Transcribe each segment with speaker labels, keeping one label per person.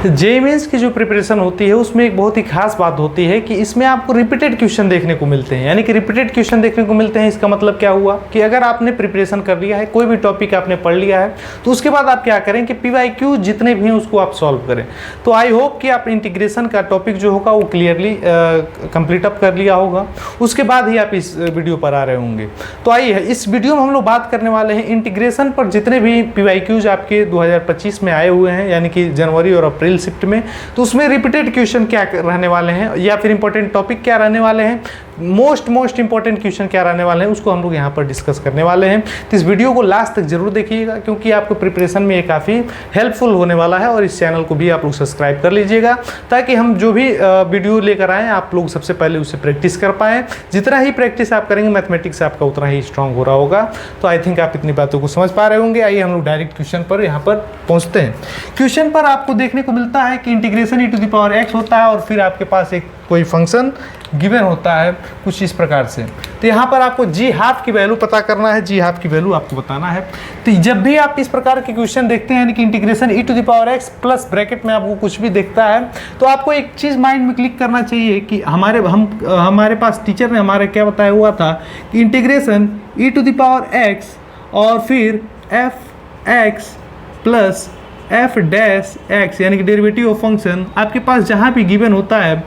Speaker 1: JEE mains की जो preparation होती है उसमें एक बहुत ही खास बात होती है कि इसमें आपको रिपीटेड क्वेश्चन देखने को मिलते हैं। यानी कि रिपीटेड क्वेश्चन देखने को मिलते हैं, इसका मतलब क्या हुआ कि अगर आपने प्रिपरेशन कर लिया है, कोई भी टॉपिक आपने पढ़ लिया है, तो उसके बाद आप क्या करें कि पीवाईक्यू जितने भी हैं उसको आप सॉल्व करें। तो आई होप कि आप इंटीग्रेशन का टॉपिक जो होगा वो क्लियरली कंप्लीट अप कर लिया होगा, उसके बाद ही आप इस वीडियो पर आ रहे होंगे। तो आइए इस वीडियो में हम लोग बात करने वाले हैं इंटीग्रेशन पर जितने भी पीवाईक्यूज आपके 2025 में आए हुए हैं, यानी कि जनवरी और अप्रैल शिफ्ट में, तो उसमें रिपीटेड क्वेश्चन क्या रहने वाले हैं या फिर इंपॉर्टेंट टॉपिक क्या रहने वाले हैं, मोस्ट इंपॉर्टेंट क्वेश्चन क्या रहने वाले हैं, उसको हम लोग यहाँ पर डिस्कस करने वाले हैं। तो इस वीडियो को लास्ट तक जरूर देखिएगा, क्योंकि आपको प्रिपरेशन में ये काफ़ी हेल्पफुल होने वाला है। और इस चैनल को भी आप लोग सब्सक्राइब कर लीजिएगा, ताकि हम जो भी वीडियो लेकर आएँ आप लोग सबसे पहले उसे प्रैक्टिस कर पाएँ। जितना ही प्रैक्टिस आप करेंगे मैथमेटिक्स आपका उतना ही स्ट्रांग हो रहा होगा। तो आई थिंक आप इतनी बातों को समझ पा रहे होंगे। आइए हम लोग डायरेक्ट क्वेश्चन पर यहाँ पर पहुँचते हैं। क्वेश्चन पर आपको देखने को मिलता है कि integration e to the power x होता है और फिर आपके पास एक कोई फंक्शन गिवन होता है कुछ इस प्रकार से। तो यहाँ पर आपको जी हाफ की वैल्यू पता करना है, जी हाफ की वैल्यू आपको बताना है। तो जब भी आप इस प्रकार के क्वेश्चन देखते हैं, यानी कि integration e to the power x plus bracket में आपको कुछ भी देखता है, तो आपको एक चीज़ माइंड में क्लिक करना चाहिए कि हमारे पास टीचर ने हमारे क्या बताया हुआ था कि integration e to the power x और फिर f(x) plus f dash x, यानी कि डेरिवेटिव ऑफ फंक्शन आपके पास जहाँ भी गिवन होता है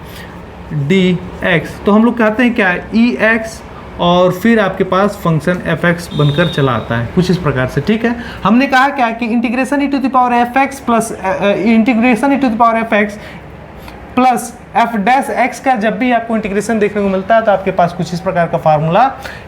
Speaker 1: dx, तो हम लोग कहते हैं क्या ex और फिर आपके पास फंक्शन fx बनकर चला आता है कुछ इस प्रकार से। ठीक है, हमने कहा क्या कि integration e to the power fx plus integration e to the power fx plus f dash x का जब भी आपको इंटीग्रेशन देखने को मिलता है तो आपके पास कुछ इस प्रकार का फार्मूला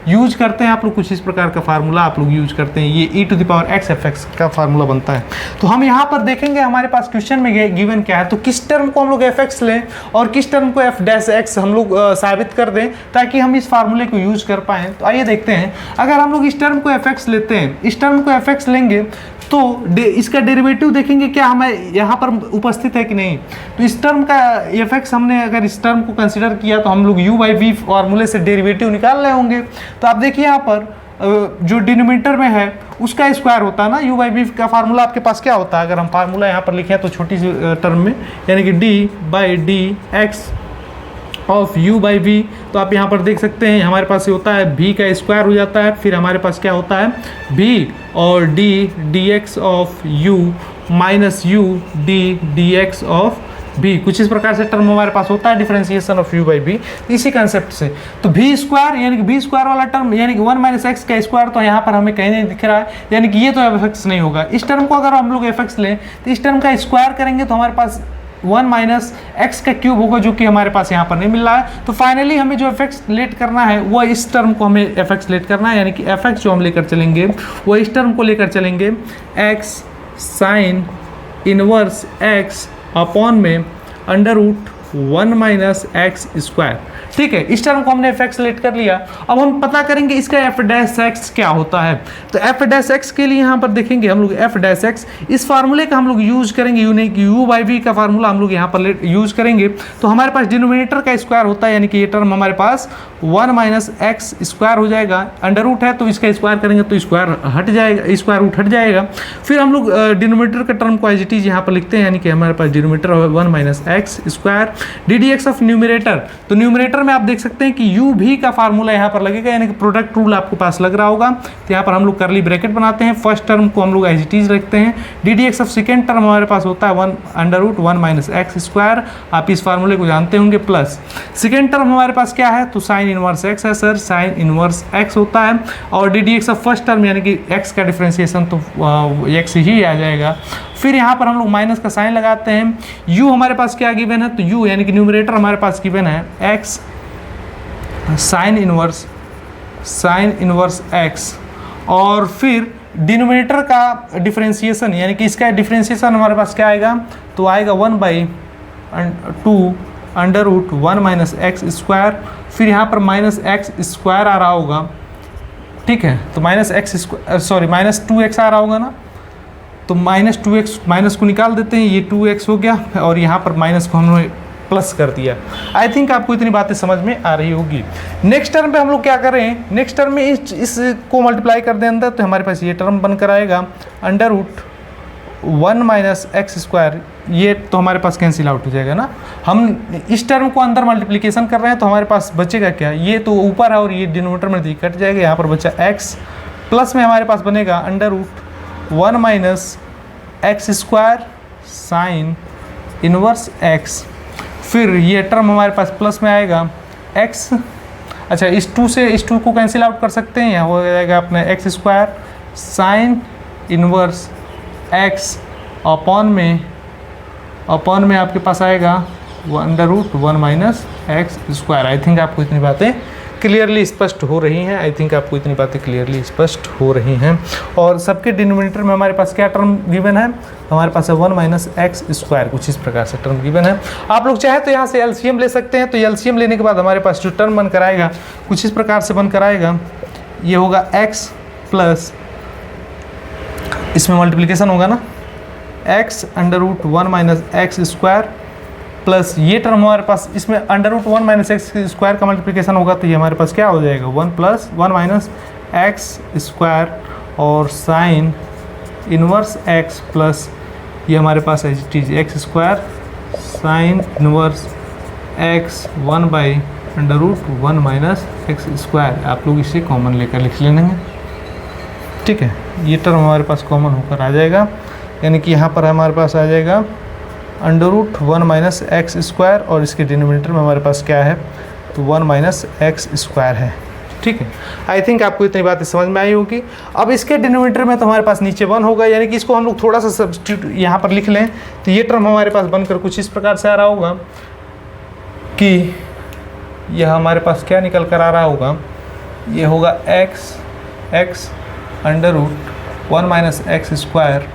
Speaker 1: यूज करते हैं आप लोग, कुछ इस प्रकार का फार्मूला आप लोग यूज करते हैं। ये e to the power x fx का फार्मूला बनता है। तो हम यहाँ पर देखेंगे हमारे पास क्वेश्चन में गिवन क्या है, तो किस टर्म को हम लोग fx लें और किस टर्म को f डैश x हम लोग साबित कर दें, ताकि हम इस फार्मूले को यूज कर पाएँ। तो आइए देखते हैं, अगर हम लोग इस टर्म को fx लेते हैं, इस टर्म को fx लेंगे तो इसका डेरिवेटिव देखेंगे क्या हमें यहाँ पर उपस्थित है कि नहीं। तो इस टर्म का fx हमने अगर इस टर्म को कंसिडर किया तो हम लोग u बाई वी फार्मूले से डेरिवेटिव निकाल रहे होंगे। तो आप देखिए यहाँ पर जो डिनोमिनेटर में है उसका स्क्वायर होता है ना, u बाई वी का फार्मूला आपके पास क्या होता है, अगर हम फार्मूला यहाँ पर लिखें तो छोटी सी टर्म में, यानी कि d by D x of u by वी, तो आप यहाँ पर देख सकते हैं हमारे पास ये होता है v का स्क्वायर हो जाता है, फिर हमारे पास क्या होता है v और d dx of u minus u d dx of v, कुछ इस प्रकार से टर्म हमारे पास होता है differentiation of u by v। इसी कंसेप्ट से तो v स्क्वायर यानी कि v स्क्वायर वाला टर्म यानी कि 1 माइनस एक्स का स्क्वायर तो यहाँ पर हमें कहीं नहीं दिख रहा है, यानी कि ये तो fx नहीं होगा। इस टर्म को अगर हम लोग fx लें तो इस टर्म का स्क्वायर करेंगे तो हमारे पास 1 माइनस एक्स का क्यूब होगा, जो कि हमारे पास यहाँ पर नहीं मिल रहा है। तो फाइनली हमें जो fx लेट करना है वो इस टर्म को हमें fx लेट करना है, यानी कि fx जो हम लेकर चलेंगे वो इस टर्म को लेकर चलेंगे x sine inverse x upon में under root 1 minus x square. ठीक है, इस टर्म को हमने fx लेट कर लिया। अब हम पता करेंगे इसका f डैश x क्या होता है। तो f डैश x के लिए यहाँ पर देखेंगे हम लोग f डैश x, इस फार्मूले का हम लोग यूज करेंगे, u बाई वी का फार्मूला हम लोग यहाँ पर यूज करेंगे। तो हमारे पास डिनोमिनेटर का स्क्वायर होता है, यानी कि ये टर्म हमारे पास 1 माइनस एक्स स्क्वायर हो जाएगा, अंडर रूट है तो इसका स्क्वायर करेंगे तो स्क्वायर हट जाएगा, स्क्वायर रूट हट जाएगा। फिर हम लोग डिनोमिनेटर का टर्म को एज इट इज यहाँ पर लिखते हैं, यानी कि हमारे पास denominator 1 minus x square d D x of numerator. तो न्यूमिनेटर में आप देख सकते हैं कि u भी का फार्मूला यहाँ पर लगेगा, यानी कि प्रोडक्ट रूल आपको पास लग रहा होगा। तो यहाँ पर हम लोग करली ब्रैकेट बनाते हैं, फर्स्ट टर्म को हम लोग एज इट इज रखते हैं, D D x of second term हमारे पास होता है 1 under root 1 minus x square, आप इस फार्मूले को जानते होंगे, प्लस सेकेंड टर्म हमारे पास क्या है, तो साइन इनवर्स एक्स है सर, साइन इनवर्स एक्स होता है, और D D x of first term यानी कि एक्स का डिफ्रेंसिएशन तो एक्स ही आ जाएगा। फिर यहाँ पर हम लोग माइनस का साइन लगाते हैं, u हमारे पास क्या गिवन है, तो u यानी कि न्यूमरेटर हमारे पास गिवन है x साइन इनवर्स x, और फिर डिनोमिनेटर का डिफरेंशिएशन यानी कि इसका डिफरेंशिएशन हमारे पास क्या आएगा, तो आएगा 1 by 2 under root 1 minus x square, फिर यहाँ पर माइनस एक्स स्क्वायर आ रहा होगा। ठीक है, तो minus x square sorry minus 2x आ रहा होगा ना, तो माइनस 2x माइनस को निकाल देते हैं, ये 2x हो गया और यहाँ पर माइनस को हमने प्लस कर दिया। आई थिंक आपको इतनी बातें समझ में आ रही होगी। नेक्स्ट टर्म पे हम लोग क्या करें, नेक्स्ट टर्म में इस को मल्टीप्लाई कर दें अंदर, तो हमारे पास ये टर्म बनकर आएगा under root 1 minus x square, ये तो हमारे पास कैंसिल आउट हो जाएगा ना। हम इस टर्म को अंदर मल्टीप्लिकेशन कर रहे हैं तो हमारे पास बचेगा क्या, ये तो ऊपर है और ये डिनोमिनेटर में कट जाएगा, यहाँ पर बचा x, प्लस में हमारे पास बनेगा under root 1 minus x square sine inverse x, फिर ये टर्म हमारे पास प्लस में आएगा x। अच्छा, इस 2 से इस 2 को कैंसिल आउट कर सकते हैं, यहाँ हो जाएगा अपने X square sine inverse x upon में आपके पास आएगा under root 1 minus x square. I think आपको इतनी बातें क्लियरली स्पष्ट हो रही हैं। और सबके डिनोमिनेटर में हमारे पास क्या टर्म गिवन है, हमारे पास है 1 माइनस एक्स स्क्वायर, कुछ इस प्रकार से टर्म गिवन है। आप लोग चाहे तो यहाँ से एलसीएम ले सकते हैं, तो एलसीएम लेने के बाद हमारे पास जो टर्म बनकर आएगा कुछ इस प्रकार से बनकर आएगा, ये होगा x प्लस, इसमें मल्टीप्लिकेशन होगा ना, x under root 1 minus x square plus ये टर्म हमारे पास, इसमें under root 1 minus x square का मल्टीप्लिकेशन होगा तो ये हमारे पास क्या हो जाएगा 1 प्लस 1 माइनस एक्स स्क्वायर और साइन इनवर्स x प्लस ये हमारे पास है चीज़ x square sine inverse x 1 by under root 1 minus x square. आप लोग इसे कॉमन लेकर लिख लेंगे, ठीक है। ये टर्म हमारे पास कॉमन होकर आ जाएगा, यानी कि यहाँ पर हमारे पास आ जाएगा under root 1 minus x square और इसके डिनोमिनेटर में हमारे पास क्या है तो 1 माइनस एक्स स्क्वायर है, ठीक है। आई थिंक आपको इतनी बातें समझ में आई होगी। अब इसके डिनोमिनेटर में तो हमारे पास नीचे 1 होगा, यानी कि इसको हम लोग थोड़ा सा सब्स्टिट्यूट यहाँ पर लिख लें तो ये टर्म हमारे पास बनकर कुछ इस प्रकार से आ रहा होगा कि यह हमारे पास क्या निकल कर आ रहा होगा, ये होगा X under root 1 minus x square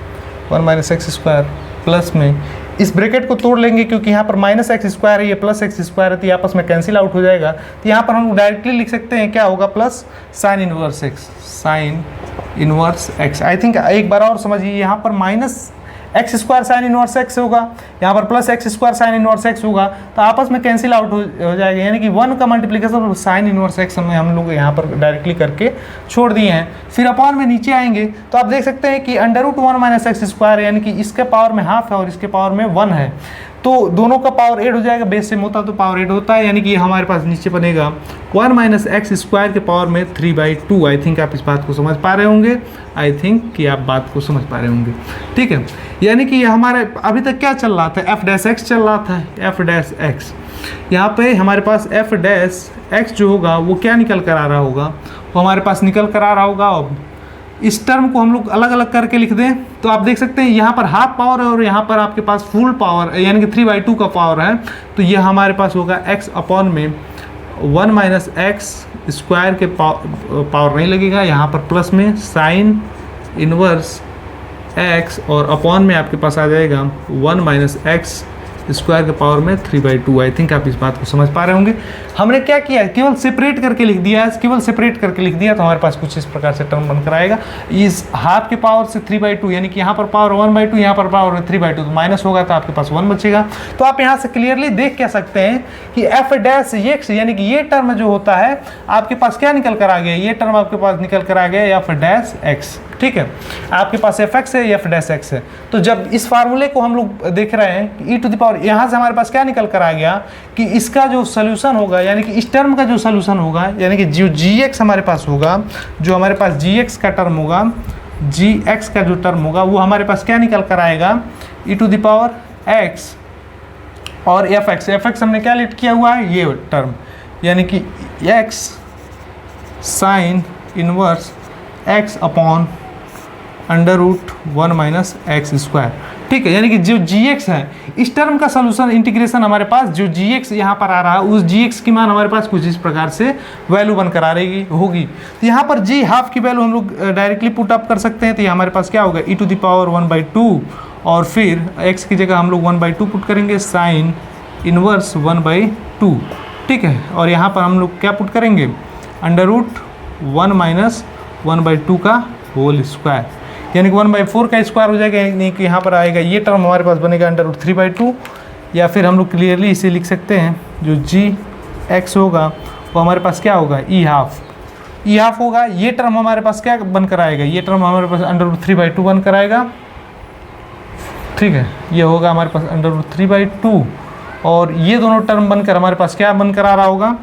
Speaker 1: plus में इस ब्रैकेट को तोड़ लेंगे क्योंकि यहाँ पर माइनस एक्स स्क्वायर है, ये प्लस एक्स स्क्वायर है, तो ये आपस में कैंसिल आउट हो जाएगा। तो यहाँ पर हम डायरेक्टली लिख सकते हैं क्या होगा plus sign inverse x. I think एक बार और समझिए, यहाँ पर minus x square sine inverse x होगा, यहाँ पर plus x square sine inverse x होगा, तो आपस में कैंसिल आउट हो जाएगा, यानी कि 1 का मल्टीप्लिकेशन साइन इनवर्स एक्स में हम लोग यहाँ पर डायरेक्टली करके छोड़ दिए हैं। फिर अपॉन में नीचे आएंगे तो आप देख सकते हैं कि under root 1 minus x square, यानी कि इसके पावर में हाफ है और इसके पावर में 1 है, तो दोनों का पावर 8 हो जाएगा, बेस सेम होता तो पावर 8 होता है, यानी कि हमारे पास नीचे बनेगा 1 माइनस एक्स स्क्वायर के पावर में 3/2। आई थिंक आप इस बात को समझ पा रहे होंगे, ठीक है। यानी कि हमारे अभी तक क्या चल रहा था, एफ डैश एक्स चल रहा था, एफ डैश एक्स। यहाँ पे हमारे पास एफ डैश एक्स जो होगा वो क्या निकल कर आ रहा होगा, वो हमारे पास निकल कर आ रहा होगा। अब इस टर्म को हम लोग अलग अलग करके लिख दें तो आप देख सकते हैं यहाँ पर हाफ पावर है और यहाँ पर आपके पास फुल पावर यानी कि 3/2 का पावर है, तो यह हमारे पास होगा x अपॉन में 1 माइनस एक्स स्क्वायर के पावर नहीं लगेगा, यहाँ पर प्लस में साइन इनवर्स x और अपॉन में आपके पास आ जाएगा 1 माइनस एक्स स्क्वायर के पावर में 3/2। आई थिंक आप इस बात को समझ पा रहे होंगे। हमने क्या किया है, केवल सेपरेट करके लिख दिया तो हमारे पास कुछ इस प्रकार से टर्म बनकर आएगा। इस हाफ के पावर से 3/2 यानी कि यहाँ पर पावर 1/2, यहाँ पर पावर 3/2, तो माइनस होगा तो आपके पास 1 बचेगा। तो आप यहाँ से क्लियरली देख क्या सकते हैं कि एफ डैश एक्स यानी कि ये टर्म जो होता है आपके पास क्या निकल कर आ गया, ये टर्म आपके पास निकल कर आ गया एफ डैश एक्स, ठीक है। आपके पास एफ एक्स है, एफ डैश एक्स है। तो जब इस फार्मूले को हम लोग देख रहे हैं कि ई टू द पावर, यहाँ से हमारे पास क्या निकल कर आ गया कि इसका जो सोल्यूशन होगा यानी कि इस टर्म का जो सोल्यूशन होगा यानी कि जो जी एक्स हमारे पास होगा, जो हमारे पास जी एक्स का टर्म होगा, जी एक्स का जो टर्म होगा वो हमारे पास क्या निकल कर आएगा ई टू द पावर एक्स और एफ एक्स हमने क्या लिख किया हुआ है ये टर्म, यानी कि X sine inverse X upon under root 1 minus x square, ठीक है। यानी कि जो जी एक्स है इस टर्म का सोल्यूशन इंटीग्रेशन हमारे पास जो जी एक्स यहाँ पर आ रहा है उस जी एक्स की मान हमारे पास कुछ इस प्रकार से वैल्यू बनकर आ रही होगी। तो यहाँ पर जी हाफ की वैल्यू हम लोग डायरेक्टली पुट अप कर सकते हैं, तो ये हमारे पास क्या होगा ई टू द पावर 1/2 और फिर एक्स की जगह हम लोग 1/2 पुट करेंगे साइन इनवर्स 1/2, ठीक है। और यहाँ पर हम लोग क्या पुट करेंगे अंडर रूट 1 माइनस 1/2 का होल स्क्वायर, यानी कि 1/4 का स्क्वायर हो जाएगा, यानी कि यहाँ पर आएगा ये टर्म हमारे पास बनेगा अंडर रूट 3/2, या फिर हम लोग क्लियरली इसे लिख सकते हैं जो जी एक्स होगा वो हमारे पास क्या होगा ई हाफ होगा। ये टर्म हमारे पास क्या बनकर आएगा, ये टर्म हमारे पास अंडर रूट 3/2 बनकर आएगा, ठीक है, ये होगा हमारे पास √3/2 और ये दोनों टर्म बनकर हमारे पास क्या बनकर आ रहा होगा,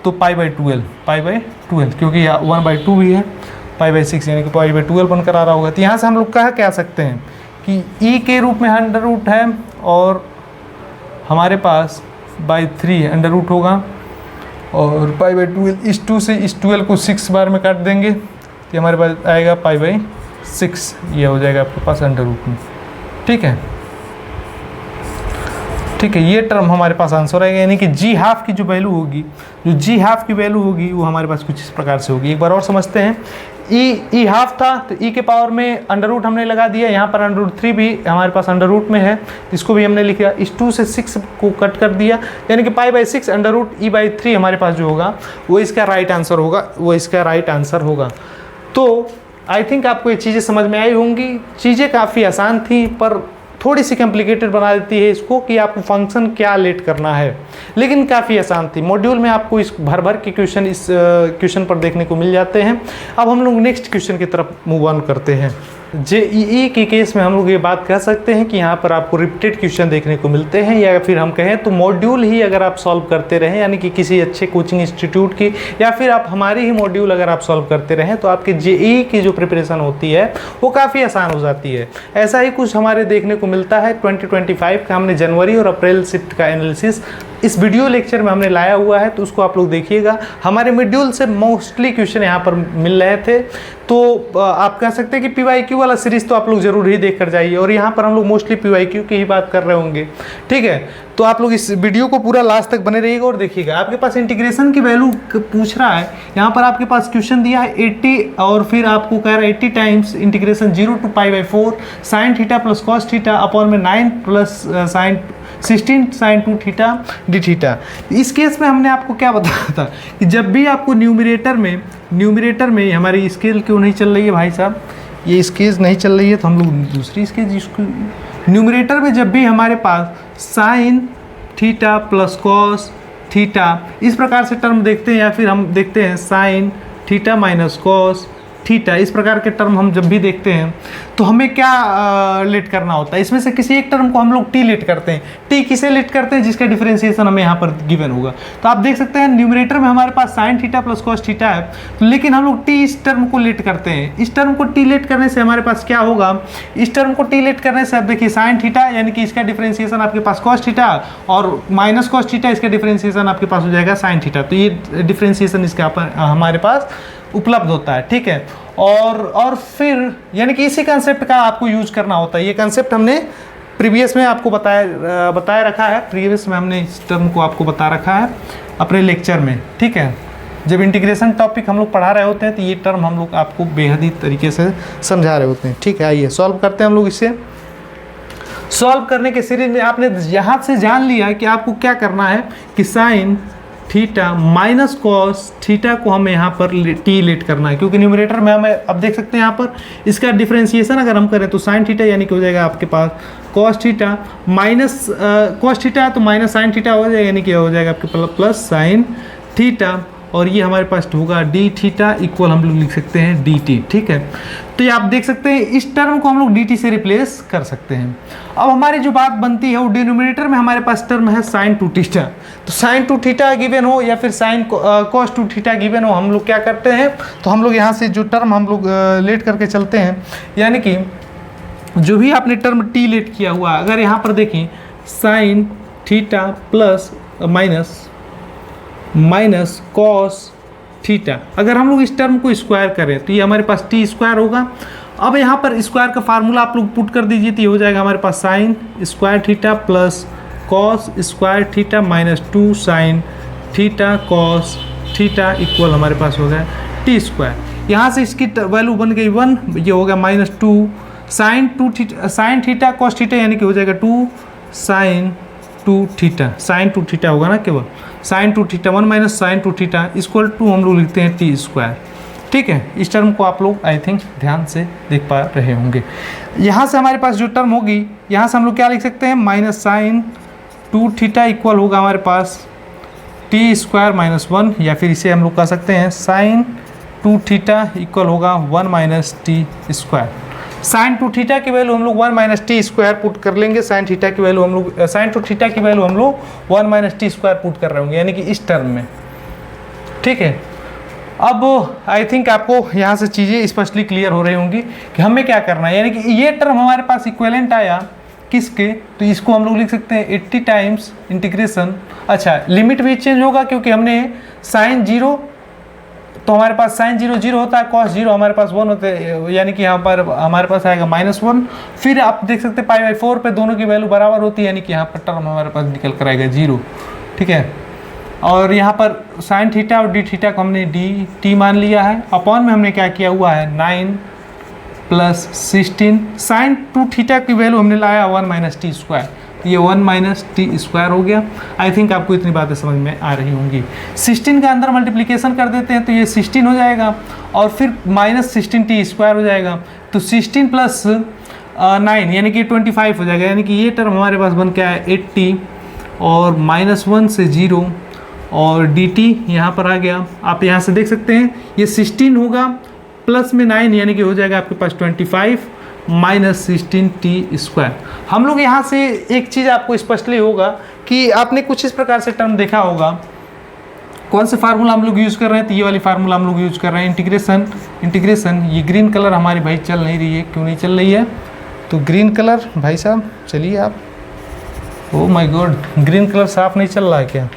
Speaker 1: तो पाई/12 क्योंकि 1/2 भी है, पाई/6 यानी कि पाई/12 बनकर आ रहा होगा। तो यहाँ से हम लोग कह सकते हैं कि ई के रूप में अंडर रूट है और हमारे पास /3 अंडर रूट होगा और पाई/12 इस 2 से इस 12 को 6 बार में काट देंगे तो हमारे पास आएगा पाई/6, ये हो जाएगा आपके पास अंडर रूट में। ठीक है, ये टर्म हमारे पास आंसर आएगा, यानी कि जी हाफ की जो वैल्यू होगी, वो हमारे पास कुछ इस प्रकार से होगी। एक बार और समझते हैं, ई हाफ था तो ई के पावर में अंडर रूट हमने लगा दिया, यहाँ पर √3 भी हमारे पास अंडर रूट में है, इसको भी हमने लिखा, इस 2 से 6 को कट कर दिया, यानी कि पाई/6 अंडर रूट E/3 हमारे पास जो होगा वो इसका राइट आंसर होगा। तो आई थिंक आपको ये चीज़ें समझ में आई होंगी। चीज़ें काफ़ी आसान थी पर थोड़ी सी कॉम्प्लिकेटेड बना देती है इसको कि आपको फंक्शन क्या लेट करना है, लेकिन काफ़ी आसान थी। मॉड्यूल में आपको इस भर के क्वेश्चन इस क्वेश्चन पर देखने को मिल जाते हैं। अब हम लोग नेक्स्ट क्वेश्चन की तरफ मूव ऑन करते हैं। JEE के केस में हम लोग ये बात कह सकते हैं कि यहाँ पर आपको रिपीटेड क्वेश्चन देखने को मिलते हैं, या फिर हम कहें तो मॉड्यूल ही अगर आप सॉल्व करते रहें, यानी कि किसी अच्छे कोचिंग इंस्टीट्यूट की या फिर आप हमारी ही मॉड्यूल अगर आप सॉल्व करते रहें तो आपके JEE की जो प्रिपरेशन होती है वो काफ़ी आसान हो जाती है। ऐसा ही कुछ हमारे देखने को मिलता है। 2025 का हमने जनवरी और अप्रैल शिफ्ट का एनालिसिस इस वीडियो लेक्चर में हमने लाया हुआ है, तो उसको आप लोग देखिएगा। हमारे मॉड्यूल से मोस्टली क्वेश्चन यहाँ पर मिल रहे थे, तो आप कह सकते हैं कि PYQ वाला सीरीज़ तो आप लोग जरूर ही देख कर जाइए, और यहाँ पर हम लोग मोस्टली PYQ की ही बात कर रहे होंगे। ठीक है, तो आप लोग इस वीडियो को पूरा लास्ट तक बने रहिएगा और देखिएगा। आपके पास इंटीग्रेशन की वैल्यू पूछ रहा है, यहाँ पर आपके पास क्वेश्चन दिया है 80 और फिर आपको कह रहा है 80 times integration 0 to π/4 sin theta plus cos theta upon में 9 plus sin 16 sin 2 theta D theta. इस केस में हमने आपको क्या बताया था कि जब भी आपको न्यूमरेटर में हमारी स्केल क्यों नहीं चल रही है भाई साहब, ये स्केल नहीं चल रही है तो हम लोग दूसरी स्केल जिसको न्यूमरेटर में जब भी हमारे पास sine theta plus cos theta इस प्रकार से टर्म देखते हैं, या फिर हम देखते हैं sine theta minus cos theta, इस प्रकार के टर्म हम जब भी देखते हैं तो हमें क्या लेट करना होता है। इसमें से किसी एक टर्म को हम लोग टी लेट करते हैं। टी किसे लेट करते हैं, जिसका डिफरेंशिएशन हमें यहाँ पर गिवन होगा। तो आप देख सकते हैं न्यूमरेटर में हमारे पास sine theta plus cos theta है, तो लेकिन हम लोग टी इस टर्म को लेट करते हैं। इस टर्म को टी लेट करने से हमारे पास क्या होगा, इस टर्म को टी लेट करने से आप देखिए साइन थीटा यानी कि इसका डिफरेंशिएशन आपके पास कॉस थीटा और माइनस कॉस थीटा, इसका डिफरेंशिएशन आपके पास हो जाएगा साइन थीटा। तो ये डिफरेंशिएशन इसका हमारे पास उपलब्ध होता है। ठीक है, और फिर यानी कि इसी कंसेप्ट का आपको यूज करना होता है। ये कंसेप्ट हमने प्रीवियस में आपको बताया रखा है, प्रीवियस में हमने इस टर्म को आपको बता रखा है अपने लेक्चर में। ठीक है, जब इंटीग्रेशन टॉपिक हम लोग पढ़ा रहे होते हैं तो ये टर्म हम लोग आपको बेहद ही तरीके से समझा रहे होते हैं। ठीक है, आइए सॉल्व करते हैं हम लोग इसे। सॉल्व करने के सीरीज में आपने यहाँ से जान लिया कि आपको क्या करना है कि sine theta minus cos theta को हमें यहाँ पर टी लेट करना है, क्योंकि न्यूमरेटर में हमें अब देख सकते हैं यहाँ पर इसका डिफरेंशिएशन अगर हम करें तो साइन थीटा यानी कि हो जाएगा आपके पास cos theta minus cos theta है तो माइनस साइन थीटा हो जाएगा, यानी कि हो जाएगा आपके प्लस साइन थीटा, और ये हमारे पास होगा डी थीटा इक्वल हम लोग लिख सकते हैं डी टी। ठीक है, तो ये आप देख सकते हैं इस टर्म को हम लोग डी टी से रिप्लेस कर सकते हैं। अब हमारी जो बात बनती है वो डिनोमिनेटर में हमारे पास टर्म है साइन 2 थीटा, तो साइन 2 थीटा गिवन हो या फिर साइन कॉस 2 थीटा गिवन हो, हम लोग क्या करते हैं तो हम लोग यहाँ से जो टर्म हम लोग लेट करके चलते हैं, यानी कि जो भी आपने टर्म टी लेट किया हुआ, अगर यहाँ पर देखें sign theta plus minus cos theta, अगर हम लोग इस टर्म को स्क्वायर करें तो ये हमारे पास टी स्क्वायर होगा। अब यहाँ पर स्क्वायर का फार्मूला आप लोग पुट कर दीजिए तो ये हो जाएगा हमारे पास sine square theta plus cos square theta minus 2 sine theta cos theta equal हमारे पास हो गया टी स्क्वायर। यहाँ से इसकी वैल्यू बन गई 1, ये हो गया minus 2 sine theta cos theta यानी कि हो जाएगा 2 साइन 2 थीटा, साइन 2 थीटा होगा ना, केवल sine 2 theta 1 minus sine 2 theta equal to हम लोग लिखते हैं टी स्क्वायर। ठीक है, इस टर्म को आप लोग आई थिंक ध्यान से देख पा रहे होंगे। यहाँ से हमारे पास जो टर्म होगी, यहाँ से हम लोग क्या लिख सकते हैं, माइनस साइन 2 थीटा इक्वल होगा हमारे पास टी स्क्वायर माइनस 1, या फिर इसे हम लोग कह सकते हैं साइन 2 थीटा इक्वल होगा 1 minus T square. Sign to theta की वैल्यू हम लोग 1 माइनस टी स्क्वायर पुट कर लेंगे। साइन थीटा की वैल्यू हम लोग साइन टू थीटा की वैल्यू हम लोग 1 माइनस टी स्क्वायर पुट कर रहे होंगे, यानी कि इस टर्म में। ठीक है, अब आई थिंक आपको यहाँ से चीज़ें स्पष्टली क्लियर हो रही होंगी कि हमें क्या करना है। यानी कि ये टर्म हमारे पास इक्विवेलेंट आया किसके, तो इसको हम लोग लिख सकते हैं 80 टाइम्स इंटीग्रेशन। अच्छा, लिमिट भी चेंज होगा क्योंकि हमने साइन 0, तो हमारे पास साइन 0 0 होता है, कॉस 0 हमारे पास 1 होते हैं, यानी कि यहाँ पर हमारे पास आएगा -1। फिर आप देख सकते हैं π/4 पे दोनों की वैल्यू बराबर होती है, यानी कि यहाँ पर टर्म हमारे पास निकल कर आएगा 0। ठीक है, और यहाँ पर साइन थीटा और डी थीटा को हमने डी टी मान लिया है। अपॉन में हमने क्या किया हुआ है 9 + 16। साइन टू थीटा की वैल्यू हमने लाया 1 माइनस टी स्क्वायर, ये 1 माइनस टी स्क्वायर हो गया। आई थिंक आपको इतनी बातें समझ में आ रही होंगी। 16 का अंदर मल्टीप्लिकेशन कर देते हैं तो ये 16 हो जाएगा और फिर -16 टी स्क्वायर हो जाएगा, तो 16 + 9 यानी कि 25 हो जाएगा। यानी कि ये टर्म हमारे पास बन के आया 80 और -1 से 0 और डी टी यहाँ पर आ गया। आप यहाँ से देख सकते हैं ये 16 होगा प्लस में 9 यानी कि हो जाएगा आपके पास 25 - 16 टी स्क्वायर। हम लोग यहाँ से एक चीज़ आपको स्पष्टली होगा कि आपने कुछ इस प्रकार से टर्म देखा होगा। कौन से फार्मूला हम लोग यूज़ कर रहे हैं, तो ये वाली फार्मूला हम लोग यूज़ कर रहे हैं इंटीग्रेशन। ये ग्रीन कलर हमारी भाई चल नहीं रही है, क्यों नहीं चल रही है, तो ग्रीन कलर भाई साहब चलिए आप, oh my God green colour साफ नहीं चल रहा है क्या,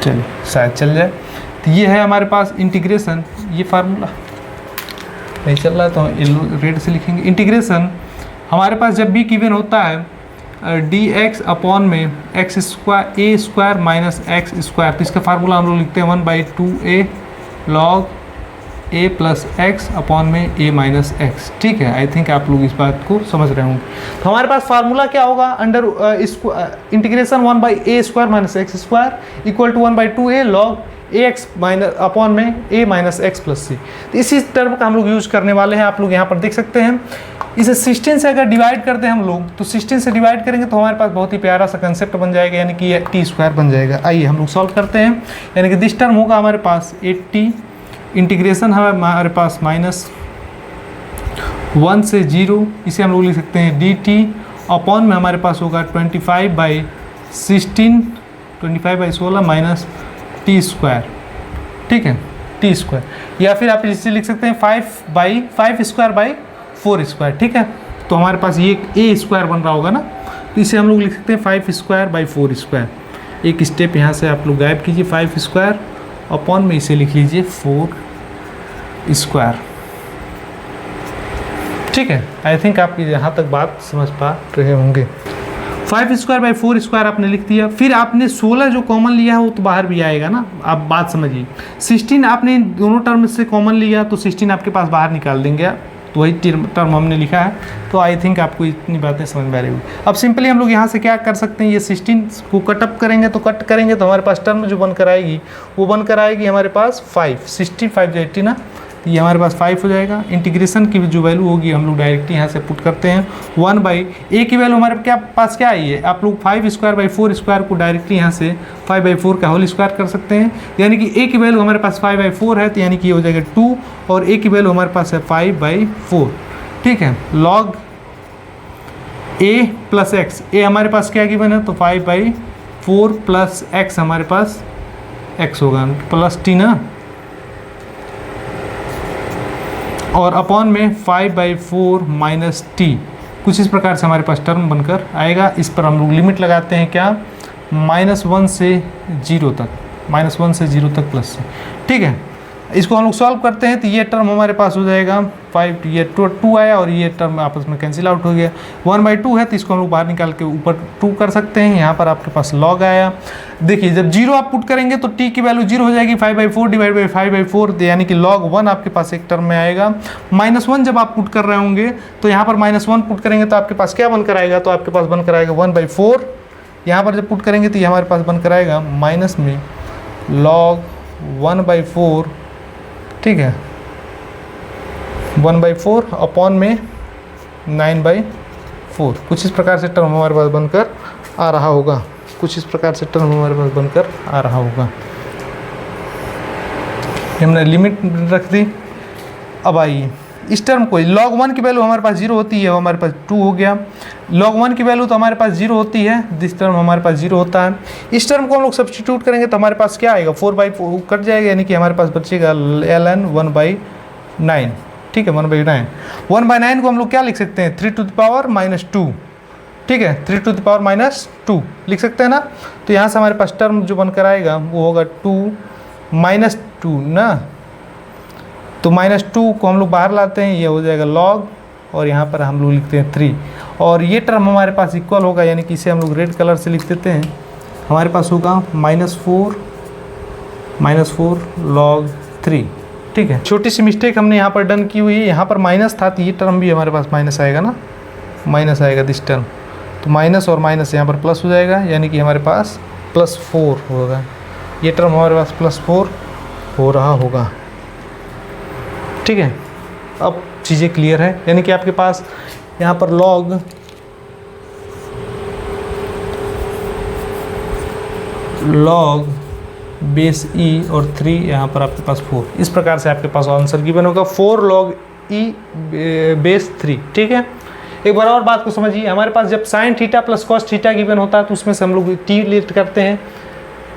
Speaker 1: चलिए शायद चल जाए। तो ये है हमारे पास इंटीग्रेशन, ये फार्मूला नहीं चल रहा तो येलो रेड से लिखेंगे। इंटीग्रेशन हमारे पास जब भी गिवन होता है dx अपॉन में x square a square minus x square, तो इसका फार्मूला हम लोग लिखते हैं 1/2a log a plus x upon में a माइनस एक्स। ठीक है, आई थिंक आप लोग इस बात को समझ रहे होंगे। तो हमारे पास फार्मूला क्या होगा, under integration 1/a square minus x square equal to 1/2a log ax minus upon में a minus X plus c। तो इसी टर्म का हम लोग यूज़ करने वाले हैं। आप लोग यहाँ पर देख सकते हैं इसे 16 से अगर डिवाइड करते हैं हम लोग, तो 16 से डिवाइड करेंगे तो हमारे पास बहुत ही प्यारा सा कंसेप्ट बन जाएगा, यानी कि टी स्क्वायर बन जाएगा। आइए हम लोग सॉल्व करते हैं। यानी कि दिस टर्म होगा हमारे पास 80 इंटीग्रेशन है हमारे पास -1 से 0, इसे हम लोग लिख सकते हैं dt अपॉन में हमारे पास होगा 25/16 माइनस टी स्क्वायर। ठीक है, टी स्क्वायर, या फिर आप इसे लिख सकते हैं 5/5 स्क्वायर बाई 4 स्क्वायर। ठीक है, तो हमारे पास ये a स्क्वायर बन रहा होगा ना, तो इसे हम लोग लिख सकते हैं 5 स्क्वायर बाई 4 स्क्वायर। एक स्टेप यहाँ से आप लोग गायब कीजिए, 5 स्क्वायर अपॉन में इसे लिख लीजिए 4 स्क्वायर। ठीक है, आई थिंक आप यहाँ तक बात समझ पा रहे होंगे। 5 स्क्वायर बाई 4 स्क्वायर आपने लिख दिया, फिर आपने 16 जो कॉमन लिया है वो तो बाहर भी आएगा ना, आप बात समझिए। 16 आपने इन दोनों टर्म से कॉमन लिया तो 16 आपके पास बाहर निकाल देंगे, तो वही टर्म हमने लिखा है। तो आई थिंक आपको इतनी बातें समझ में आ रही होगी। अब सिंपली हम लोग यहाँ से क्या कर सकते हैं, ये 16 को कटअप करेंगे तो हमारे पास टर्म जो बनकर आएगी वो बनकर आएगी हमारे पास 5, 60 5 80 ना, तो ये हमारे पास 5 हो जाएगा। इंटीग्रेशन की जो वैल्यू होगी हम लोग डायरेक्टली यहाँ से पुट करते हैं 1/a की वैल्यू हमारे पास क्या आई है, आप लोग 5 स्क्वायर बाई 4 स्क्वायर को डायरेक्टली यहाँ से 5/4 का होल स्क्वायर कर सकते हैं। यानी कि a की वैल्यू हमारे पास 5/4 है, तो यानी कि ये हो जाएगा 2 और a की वैल्यू हमारे पास है 5/4। ठीक है, log a plus x, a हमारे पास क्या गिवन है, तो 5/4 प्लस एक्स हमारे पास x होगा प्लस t ना, और अपॉन में 5/4 माइनस टी, कुछ इस प्रकार से हमारे पास टर्म बनकर आएगा। इस पर हम लोग लिमिट लगाते हैं क्या, -1 से 0 तक, -1 से 0 तक प्लस से। ठीक है, इसको हम लोग सॉल्व करते हैं तो ये टर्म हमारे पास हो जाएगा 5, ये 2 आया और ये टर्म आपस में कैंसिल आउट हो गया। 1/2 है तो इसको हम लोग बाहर निकाल के ऊपर 2 कर सकते हैं। यहाँ पर आपके पास log आया, देखिए जब 0 आप पुट करेंगे तो t की वैल्यू 0 हो जाएगी, 5/4 डिवाइड बाई 5/4 यानी कि log 1 आपके पास एक टर्म में आएगा। -1 जब आप पुट कर रहे होंगे तो यहाँ पर -1 पुट करेंगे तो आपके पास क्या बनकर आएगा, तो आपके पास बनकर आएगा 1/4। यहाँ पर जब पुट करेंगे तो ये हमारे पास बनकर आएगा माइनस में log 1/4। ठीक है, 1/4 अपॉन में 9/4, कुछ इस प्रकार से टर्म हमारे पास बनकर आ रहा होगा, कुछ इस प्रकार से टर्म हमारे पास बनकर आ रहा होगा। हमने लिमिट रख दी, अब आइए इस टर्म को, log 1 की वैल्यू हमारे पास 0 होती है, वो हमारे पास 2 हो गया। log 1 की वैल्यू तो हमारे पास 0 होती है, दिस टर्म हमारे पास 0 होता है। इस टर्म को हम लोग सब्सटीट्यूट करेंगे तो हमारे पास क्या आएगा, 4/4 कट जाएगा, यानी कि हमारे पास बचेगा ln 1/9। ठीक है, 1/9। 1/9 को हम लोग क्या लिख सकते हैं, 3 टू द पावर -2। ठीक है, 3 टू द पावर -2 लिख सकते हैं ना। तो यहाँ से हमारे पास टर्म जो बनकर आएगा वो होगा 2 -2 ना, तो -2 को हम लोग बाहर लाते हैं, ये हो जाएगा log, और यहाँ पर हम लोग लिखते हैं 3, और ये टर्म हमारे पास इक्वल होगा, यानी कि इसे हम लोग रेड कलर से लिख देते हैं। हमारे पास होगा -4 log 3। ठीक है, छोटी सी मिस्टेक हमने यहाँ पर डन की हुई है, यहाँ पर माइनस था तो ये टर्म भी हमारे पास माइनस आएगा ना, माइनस आएगा दिस टर्म, तो माइनस और माइनस यहाँ पर प्लस हो जाएगा, यानी कि हमारे पास +4 होगा। ये टर्म हमारे पास +4 हो रहा होगा। ठीक है, अब चीज़ें क्लियर है, यानी कि आपके पास यहाँ पर log बेस e और 3, यहाँ पर आपके पास 4, इस प्रकार से आपके पास आंसर गिवन होगा 4 log e बेस 3। ठीक है, एक बार और बात को समझिए, हमारे पास जब sin theta plus cos theta given होता है तो उसमें से हम लोग t लेट करते हैं।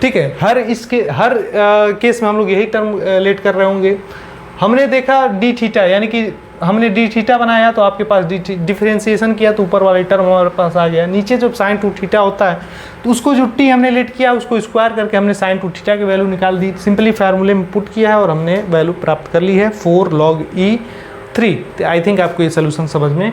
Speaker 1: ठीक है, हर केस में हम लोग यही टर्म लेट कर रहे होंगे। हमने देखा डी थीटा, यानी कि हमने डी थीटा बनाया तो आपके पास डिफरेंशिएशन किया तो ऊपर वाला टर्म हमारे पास आ गया। नीचे जब sin 2 थीटा होता है तो उसको जो टी हमने लेट किया उसको स्क्वायर करके हमने sin 2 थीटा की वैल्यू निकाल दी, सिंपली फार्मूले में पुट किया है और हमने वैल्यू प्राप्त कर ली है 4 log e 3। तो आई थिंक आपको ये सोल्यूशन समझ में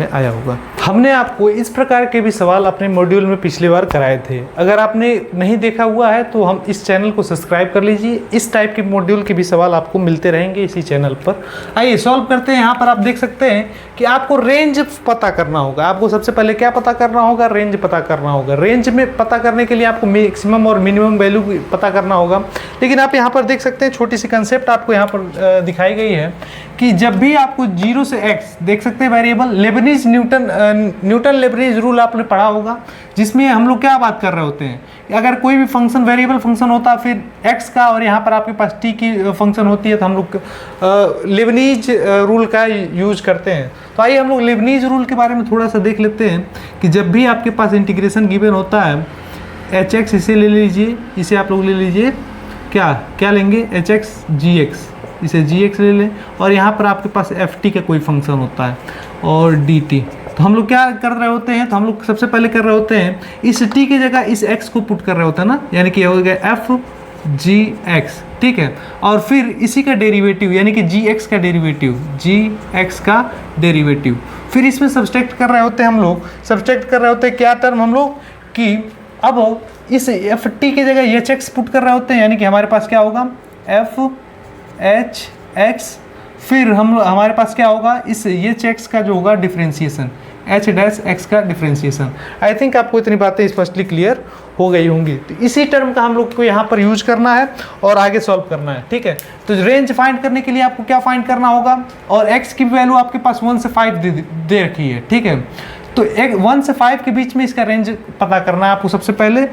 Speaker 1: आया होगा। हमने आपको इस प्रकार के भी सवाल अपने मॉड्यूल में पिछली बार कराए थे, अगर आपने नहीं देखा हुआ है तो हम इस चैनल को सब्सक्राइब कर लीजिए, इस टाइप के मॉड्यूल के भी सवाल आपको मिलते रहेंगे इसी चैनल पर। आइए सॉल्व करते हैं। यहाँ पर आप देख सकते हैं कि आपको रेंज पता करना होगा। आपको सबसे पहले क्या पता करना होगा, रेंज पता करना होगा। रेंज में पता करने के लिए आपको मैक्सिमम और मिनिमम वैल्यू पता करना होगा। लेकिन आप यहाँ पर देख सकते हैं छोटी सी कंसेप्ट आपको यहाँ पर दिखाई गई है कि जब भी आपको 0 से x देख सकते हैं variable, Lebanese Newton Lebanese rule आपने पढ़ा होगा, जिसमें हम लोग क्या बात कर रहे होते हैं, अगर कोई भी फंक्शन वेरिएबल फंक्शन होता है फिर x का और यहाँ पर आपके पास t की फंक्शन होती है तो हम लोग लेबनीज रूल का यूज करते हैं। तो आइए हम लोग लेबनीज रूल के बारे में थोड़ा सा देख लेते हैं कि जब भी आपके पास इंटीग्रेशन गिवन होता है, hx इसे ले लीजिए, इसे आप लोग ले लीजिए, क्या लेंगे, hx gx, इसे gx ले लें, और यहाँ पर आपके पास ft का कोई फंक्शन होता है और dt। तो हम लोग क्या कर रहे होते हैं, तो हम लोग सबसे पहले कर रहे होते हैं इस t की जगह इस x को पुट कर रहे होते हैं ना, यानी कि हो गया f gx। ठीक है, और फिर इसी का डेरिवेटिव यानी कि gx का डेरिवेटिव, फिर इसमें सब्सट्रैक्ट कर रहे होते हैं हम लोग, सब्सट्रैक्ट कर रहे होते हैं क्या टर्म हम लोग कि अब इस ft की जगह hx पुट कर रहे होते हैं, यानी कि हमारे पास क्या होगा f hx, फिर हमारे पास क्या होगा इस hx का जो होगा डिफरेंशिएशन, h' का डिफरेंशिएशन। आई थिंक आपको इतनी बातें स्पष्टली क्लियर हो गई होंगी। तो इसी टर्म का हम लोग को यहाँ पर यूज करना है और आगे सॉल्व करना है। ठीक है, तो रेंज फाइंड करने के लिए आपको क्या फाइंड करना होगा, और x की वैल्यू आपके पास 1 से 5 दे रखी है। ठीक है, तो 1 से 5 के बीच में इसका रेंज पता करना है आपको सबसे पहले,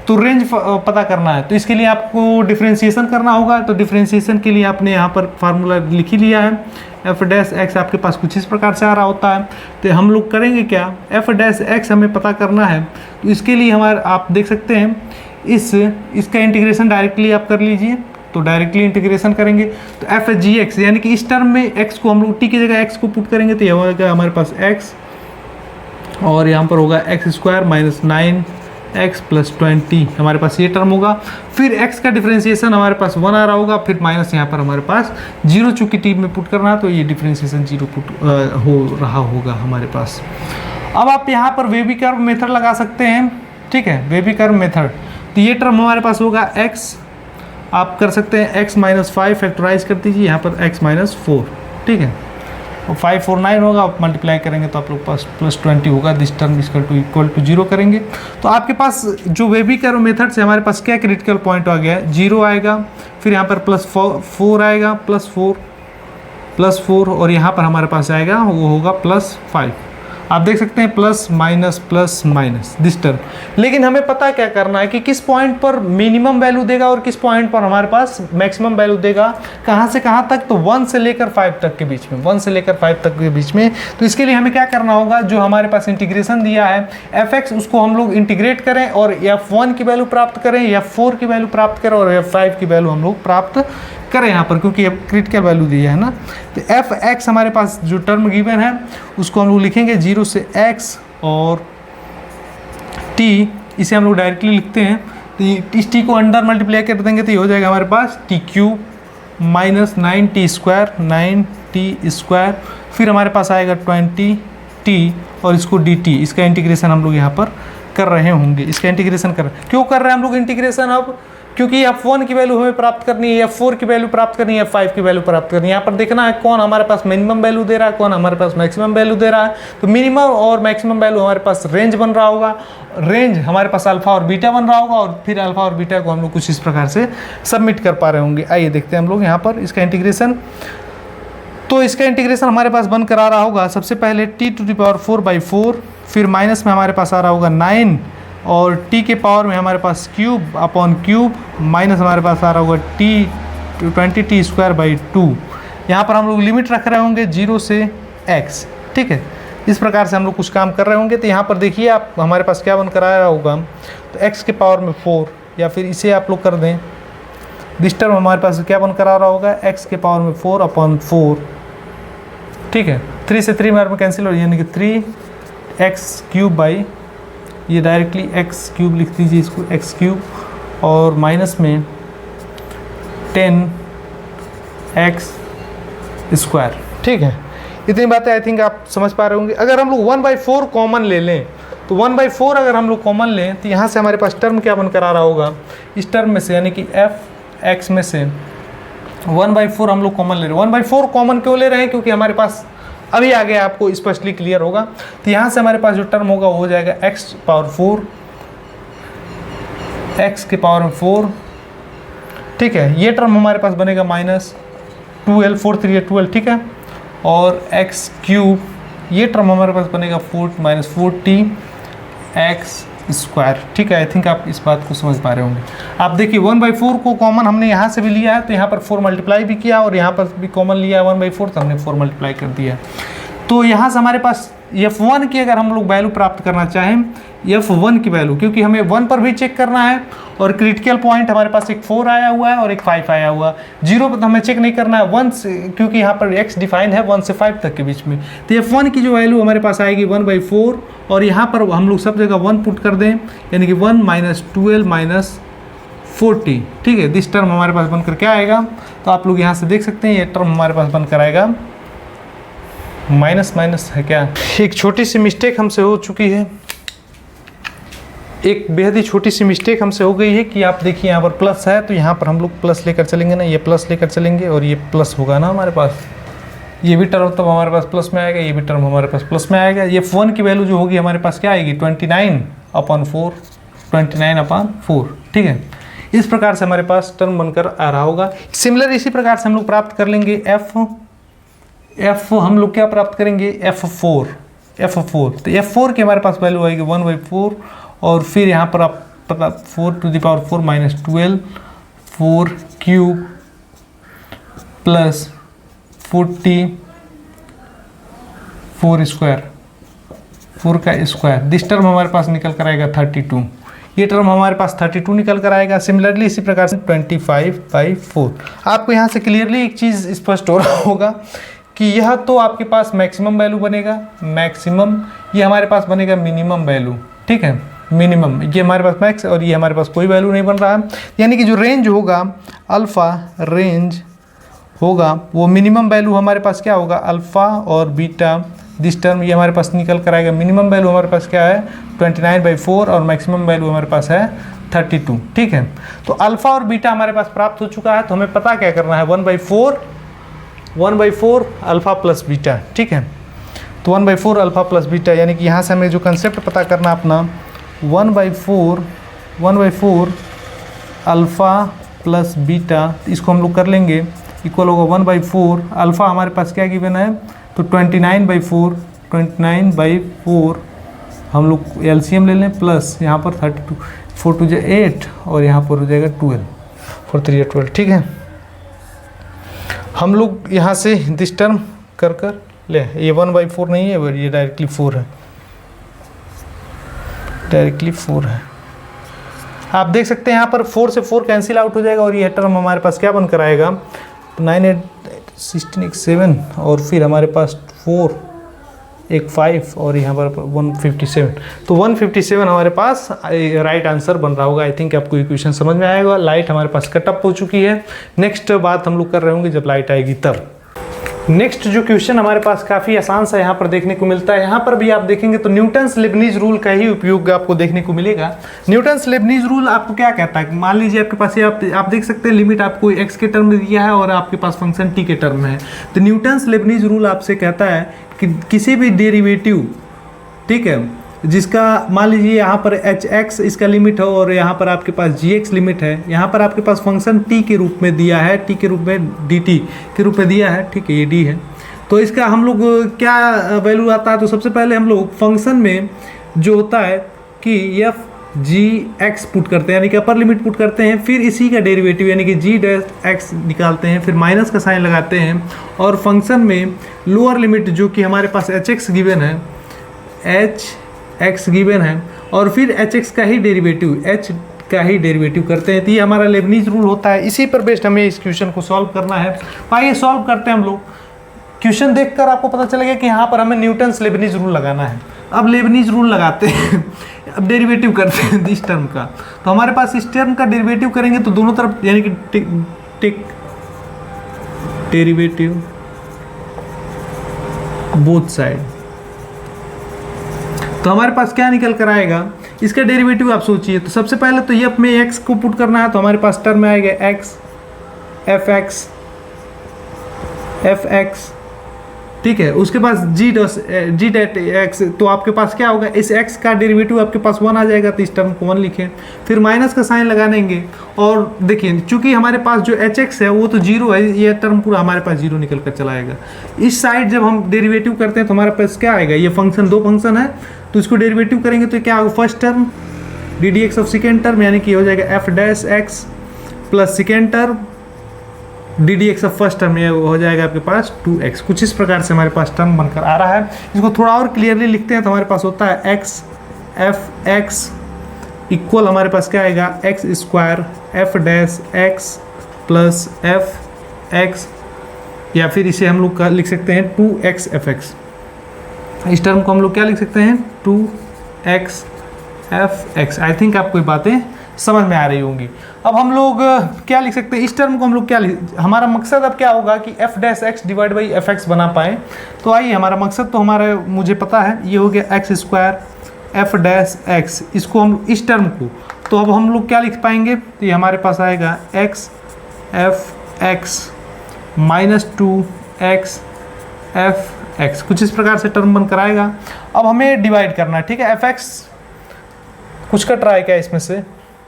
Speaker 1: तो रेंज पता करना है तो इसके लिए आपको डिफरेंशिएशन करना होगा। तो डिफरेंशिएशन के लिए आपने यहाँ पर फार्मूला लिख ही लिया है, f' आपके पास कुछ इस प्रकार से आ रहा होता है। तो हम लोग करेंगे क्या, f' हमें पता करना है, तो इसके लिए हमारे आप देख सकते हैं इसका इंटीग्रेशन डायरेक्टली आप कर लीजिए। तो डायरेक्टली इंटीग्रेशन करेंगे तो f gx, यानी कि इस टर्म में x को हम लोग t की जगह x को पुट करेंगे तो यह होगा हमारे पास x, और यहाँ पर होगा x² - 9x + 20, हमारे पास ये टर्म होगा। फिर x का डिफरेंशिएशन हमारे पास 1 आ रहा होगा, फिर माइनस यहाँ पर हमारे पास 0 चूँकि t में पुट करना है तो ये डिफरेंशिएशन 0 पुट हो रहा होगा हमारे पास। अब आप यहाँ पर वेबी कर्व मेथड लगा सकते हैं। ठीक है, वेबी कर्व मेथड, तो ये टर्म हमारे पास होगा x, आप कर सकते हैं x - 5 फैक्टराइज कर दीजिए, यहाँ पर x - 4। ठीक है, और 5 4 9 होगा, आप मल्टीप्लाई करेंगे तो आप लोग पास +20 होगा। दिस टर्म इक्वल टू 0 करेंगे तो आपके पास जो वेबी कर्व मेथड से हमारे पास क्या क्रिटिकल पॉइंट आ गया, 0 आएगा, फिर यहाँ पर +4 आएगा, +4 और यहाँ पर हमारे पास आएगा वो होगा +5, आप देख सकते हैं प्लस माइनस दिस टर्म। लेकिन हमें पता क्या करना है कि किस पॉइंट पर मिनिमम वैल्यू देगा और किस पॉइंट पर हमारे पास मैक्सिमम वैल्यू देगा, कहाँ से कहाँ तक, तो 1 से लेकर 5 तक के बीच में, 1 से लेकर 5 तक के बीच में। तो इसके लिए हमें क्या करना होगा, जो हमारे पास इंटीग्रेशन दिया है f(x) उसको हम लोग इंटीग्रेट करें और f1 की वैल्यू प्राप्त करें, f4 की वैल्यू प्राप्त करें और f5 की वैल्यू हम लोग प्राप्त करें यहाँ पर, क्योंकि अब क्रिटिकल वैल्यू दिया है ना। तो f(x) हमारे पास जो टर्म गिवन है उसको हम लोग लिखेंगे 0 से x और t, इसे हम लोग डायरेक्टली लिखते हैं। तो इस t को अंडर मल्टीप्लाई कर देंगे तो ये हो जाएगा हमारे पास t³ माइनस 9t², फिर हमारे पास आएगा 20t और इसको dt, इसका इंटीग्रेशन हम लोग यहाँ पर कर रहे होंगे। इसका इंटीग्रेशन क्यों कर रहे हैं हम लोग इंटीग्रेशन अब, क्योंकि f1 की वैल्यू हमें प्राप्त करनी है, f4 की वैल्यू प्राप्त करनी है, f5 की वैल्यू प्राप्त करनी है। यहाँ पर देखना है कौन हमारे पास मिनिमम वैल्यू दे रहा है, कौन हमारे पास मैक्सिमम वैल्यू दे रहा है। तो मिनिमम और मैक्सिमम वैल्यू हमारे पास रेंज बन रहा होगा, रेंज हमारे पास अल्फा और बीटा बन रहा होगा और फिर अल्फा और बीटा को हम लोग कुछ इस प्रकार से सबमिट कर पा रहे होंगे। आइए देखते हैं हम लोग यहाँ पर इसका इंटीग्रेशन। तो इसका इंटीग्रेशन हमारे पास बन कर आ रहा होगा सबसे पहले t⁴/4, फिर माइनस में हमारे पास आ रहा होगा 9 और t के पावर में हमारे पास क्यूब माइनस हमारे पास आ रहा होगा 20t²/2। यहाँ पर हम लोग लिमिट रख रहे होंगे 0 से x, ठीक है। इस प्रकार से हम लोग कुछ काम कर रहे होंगे। तो यहाँ पर देखिए आप हमारे पास क्या बन कर आ रहा होगा, तो x के पावर में 4, या फिर इसे आप लोग कर दें, दिस टर्म हमारे पास क्या बन कर आ रहा होगा, x के पावर में 4/4, ठीक है। 3 से 3 हमारे में कैंसिल हो, यानी कि 3x³ ये डायरेक्टली x³ लिख दीजिए इसको, x³ और माइनस में 10x², ठीक है। इतनी बातें आई थिंक आप समझ पा रहे होंगे। अगर हम लोग 1/4 कॉमन ले लें, तो 1/4 अगर हम लोग कॉमन लें तो यहाँ से हमारे पास टर्म क्या बनकर आ रहा होगा, इस टर्म में से यानी कि f(x) में से 1/4 हम लोग कॉमन ले रहे हैं। 1/4 कॉमन क्यों ले रहे हैं, क्योंकि हमारे पास अभी आगे आपको स्पष्टली क्लियर होगा। तो यहाँ से हमारे पास जो टर्म होगा वो हो जाएगा x⁴, x के पावर में 4, ठीक है। ये टर्म हमारे पास बनेगा -12, 4 3 12, ठीक है। और x³ ये टर्म हमारे पास बनेगा 4-4tx², ठीक है। आई थिंक आप इस बात को समझ पा रहे होंगे। आप देखिए 1/4 को कॉमन हमने यहाँ से भी लिया है, तो यहाँ पर 4 मल्टीप्लाई भी किया और यहाँ पर भी कॉमन लिया है 1/4, तो हमने 4 मल्टीप्लाई कर दिया। तो यहाँ से हमारे पास f1 की अगर हम लोग वैल्यू प्राप्त करना चाहें, f1 की वैल्यू, क्योंकि हमें 1 पर भी चेक करना है और क्रिटिकल पॉइंट हमारे पास एक 4 आया हुआ है और एक 5 आया हुआ है। 0 पर तो हमें चेक नहीं करना है, 1 से, क्योंकि यहाँ पर x डिफाइन है 1 से 5 तक के बीच में। तो f1 की जो वैल्यू हमारे पास आएगी 1/4 और यहाँ पर हम लोग सब जगह 1 पुट कर दें, यानी कि 1 - 12 - 40, ठीक है। दिस टर्म हमारे पास बनकर क्या आएगा, तो आप लोग यहाँ से देख सकते हैं ये टर्म हमारे पास बनकर आएगा माइनस है क्या। एक छोटी सी मिस्टेक हमसे हो चुकी है, एक बेहद ही छोटी सी मिस्टेक हमसे हो गई है कि आप देखिए यहाँ पर प्लस है, तो यहाँ पर हम लोग प्लस लेकर चलेंगे ना, ये प्लस लेकर चलेंगे और ये प्लस होगा ना हमारे पास, ये भी टर्म तब हमारे पास प्लस में आएगा, ये भी टर्म हमारे पास प्लस में आएगा। ये f1 की वैल्यू जो होगी हमारे पास क्या आएगी, 29/4, ठीक है। इस प्रकार से हमारे पास टर्म बनकर आ रहा होगा। सिमिलर इसी प्रकार से हम लोग प्राप्त कर लेंगे f हम लोग क्या प्राप्त करेंगे, f4। तो f4 की हमारे पास वैल्यू आएगी 1/4 और फिर यहाँ पर आप पता 4⁴ -12 4³ प्लस 40 4 का स्क्वायर, दिस टर्म हमारे पास निकल कर आएगा 32। ये टर्म हमारे पास 32 निकल कर आएगा। सिमिलरली इसी प्रकार से 25/4। आपको यहाँ से क्लियरली एक चीज़ स्पष्ट हो रहा होगा कि यह तो आपके पास मैक्सिमम वैल्यू बनेगा, मैक्सिमम, ये हमारे पास बनेगा मिनिमम वैल्यू, ठीक है। मिनिमम ये हमारे पास मैक्स और ये हमारे पास कोई वैल्यू नहीं बन रहा है, यानी कि जो रेंज होगा अल्फ़ा रेंज होगा वो मिनिमम वैल्यू हमारे पास क्या होगा, अल्फ़ा और बीटा, दिस टर्म ये हमारे पास निकल कर आएगा। मिनिमम वैल्यू हमारे पास क्या है 29/4 और मैक्सिमम वैल्यू हमारे पास है 32, ठीक है। तो अल्फ़ा और बीटा हमारे पास प्राप्त हो चुका है, तो हमें पता क्या करना है, 1/4 अल्फ़ा प्लस बीटा, ठीक है। तो 1/4 अल्फ़ा प्लस बीटा, यानी कि यहाँ से हमें जो कंसेप्ट पता करना अपना 1/4 अल्फ़ा प्लस बीटा, इसको हम लोग कर लेंगे, इक्वल होगा 1/4 अल्फ़ा हमारे पास क्या गिवन है, तो 29/4 29/4 हम लोग एलसीएम ले लें, प्लस यहाँ पर 32, 4 2 8 और यहाँ पर हो जाएगा 12, 4 3 12। ठीक है, हम लोग यहाँ से दिस टर्म कर ले, ये 1/4 नहीं है, ये डायरेक्टली 4 है, डायरेक्टली 4 है। आप देख सकते हैं यहाँ पर 4 से 4 कैंसिल आउट हो जाएगा और ये टर्म हमारे पास क्या बनकर आएगा, 9 8 16 7 और फिर हमारे पास 4 एक 5 और यहाँ पर 157। तो 157 हमारे पास राइट आंसर बन रहा होगा। आई थिंक आपको इक्वेशन समझ में आएगा। लाइट हमारे पास कटअप हो चुकी है। नेक्स्ट बात हम लोग कर रहे होंगे जब लाइट आएगी तब। नेक्स्ट जो क्वेश्चन हमारे पास काफ़ी आसान सा यहाँ पर देखने को मिलता है। यहाँ पर भी आप देखेंगे तो न्यूटन्स लेबनीज रूल का ही उपयोग आपको देखने को मिलेगा। न्यूटन्स लेबनीज रूल आपको क्या कहता है, मान लीजिए आपके पास ये आप देख सकते हैं लिमिट आपको x के टर्म में दिया है और आपके पास फंक्शन t के टर्म में है। तो न्यूटन्स लेबनीज रूल आपसे कहता है कि किसी भी डेरिवेटिव, ठीक है, जिसका मान लीजिए यहाँ पर hx इसका लिमिट है और यहाँ पर आपके पास gx लिमिट है, यहाँ पर आपके पास फंक्शन t के रूप में दिया है, t के रूप में dt के रूप में दिया है, ठीक है, ये d है। तो इसका हम लोग क्या वैल्यू आता है, तो सबसे पहले हम लोग फंक्शन में जो होता है कि f gx पुट करते हैं, यानी कि अपर लिमिट पुट करते हैं, फिर इसी का डेरिवेटिव यानी कि g डैश x निकालते हैं, फिर माइनस का साइन लगाते हैं और फंक्शन में लोअर लिमिट जो कि हमारे पास hx गिवन है, x गिवन है और फिर hx का ही डेरिवेटिव h का ही डेरिवेटिव करते हैं। तो ये हमारा लेबनीज रूल होता है। इसी पर बेस्ड हमें इस क्वेश्चन को सॉल्व करना है। आइए सॉल्व करते हैं हम लोग। क्वेश्चन देखकर आपको पता चलेगा कि यहाँ पर हमें न्यूटन्स लेबनीज रूल लगाना है। अब लेबनीज रूल लगाते हैं, अब डेरिवेटिव करते हैं इस टर्म का। तो हमारे पास इस टर्म का डेरिवेटिव करेंगे तो दोनों तरफ यानी कि टेक डेरिवेटिव बोथ साइड, तो हमारे पास क्या निकल कर आएगा, इसका डेरिवेटिव आप सोचिए। तो सबसे पहले तो ये में x को पुट करना है, तो हमारे पास टर्म में आएगा x fx, ठीक है। उसके पास g डेट x, तो आपके पास क्या होगा, इस x का डेरिवेटिव आपके पास 1 आ जाएगा, तो इस टर्म को 1 लिखें, फिर माइनस का साइन लगा देंगे और देखिए चूंकि हमारे पास जो hx है वो तो 0 है, ये टर्म पूरा हमारे पास 0 निकल कर चला आएगा। इस साइड जब हम डेरिवेटिव करते हैं तो हमारे पास क्या आएगा, ये फंक्शन दो फंक्शन है तो इसको डेरिवेटिव करेंगे तो क्या होगा, first term D D x of second term यानी कि हो जाएगा F dash x plus second term D D x of first term, ये हो जाएगा आपके पास 2x। कुछ इस प्रकार से हमारे पास टर्म बनकर आ रहा है। इसको थोड़ा और क्लियरली लिखते हैं तो हमारे पास होता है एक्स एफ एक्स इक्वल हमारे पास क्या आएगा, x square F dash x plus F x, या फिर इसे हम लोग लिख सकते हैं 2x एफ एक्स। इस टर्म को हम लोग क्या लिख सकते हैं, 2x एफ एक्स। आई थिंक आपको ये बातें समझ में आ रही होंगी। अब हम लोग क्या लिख सकते हैं, इस टर्म को हम लोग क्या हमारा मकसद अब क्या होगा कि F dash x divide by F x बना पाए। तो आइए हमारा मकसद तो हमारा मुझे पता है, ये हो गया x square F dash x, इसको हम इस टर्म को, तो अब हम लोग क्या लिख पाएंगे, तो ये हमारे पास आएगा x F x minus 2x F x. कुछ इस प्रकार से टर्म बनकर आएगा। अब हमें डिवाइड करना है, ठीक है। एफ एक्स कुछ कट रहा है क्या, इसमें से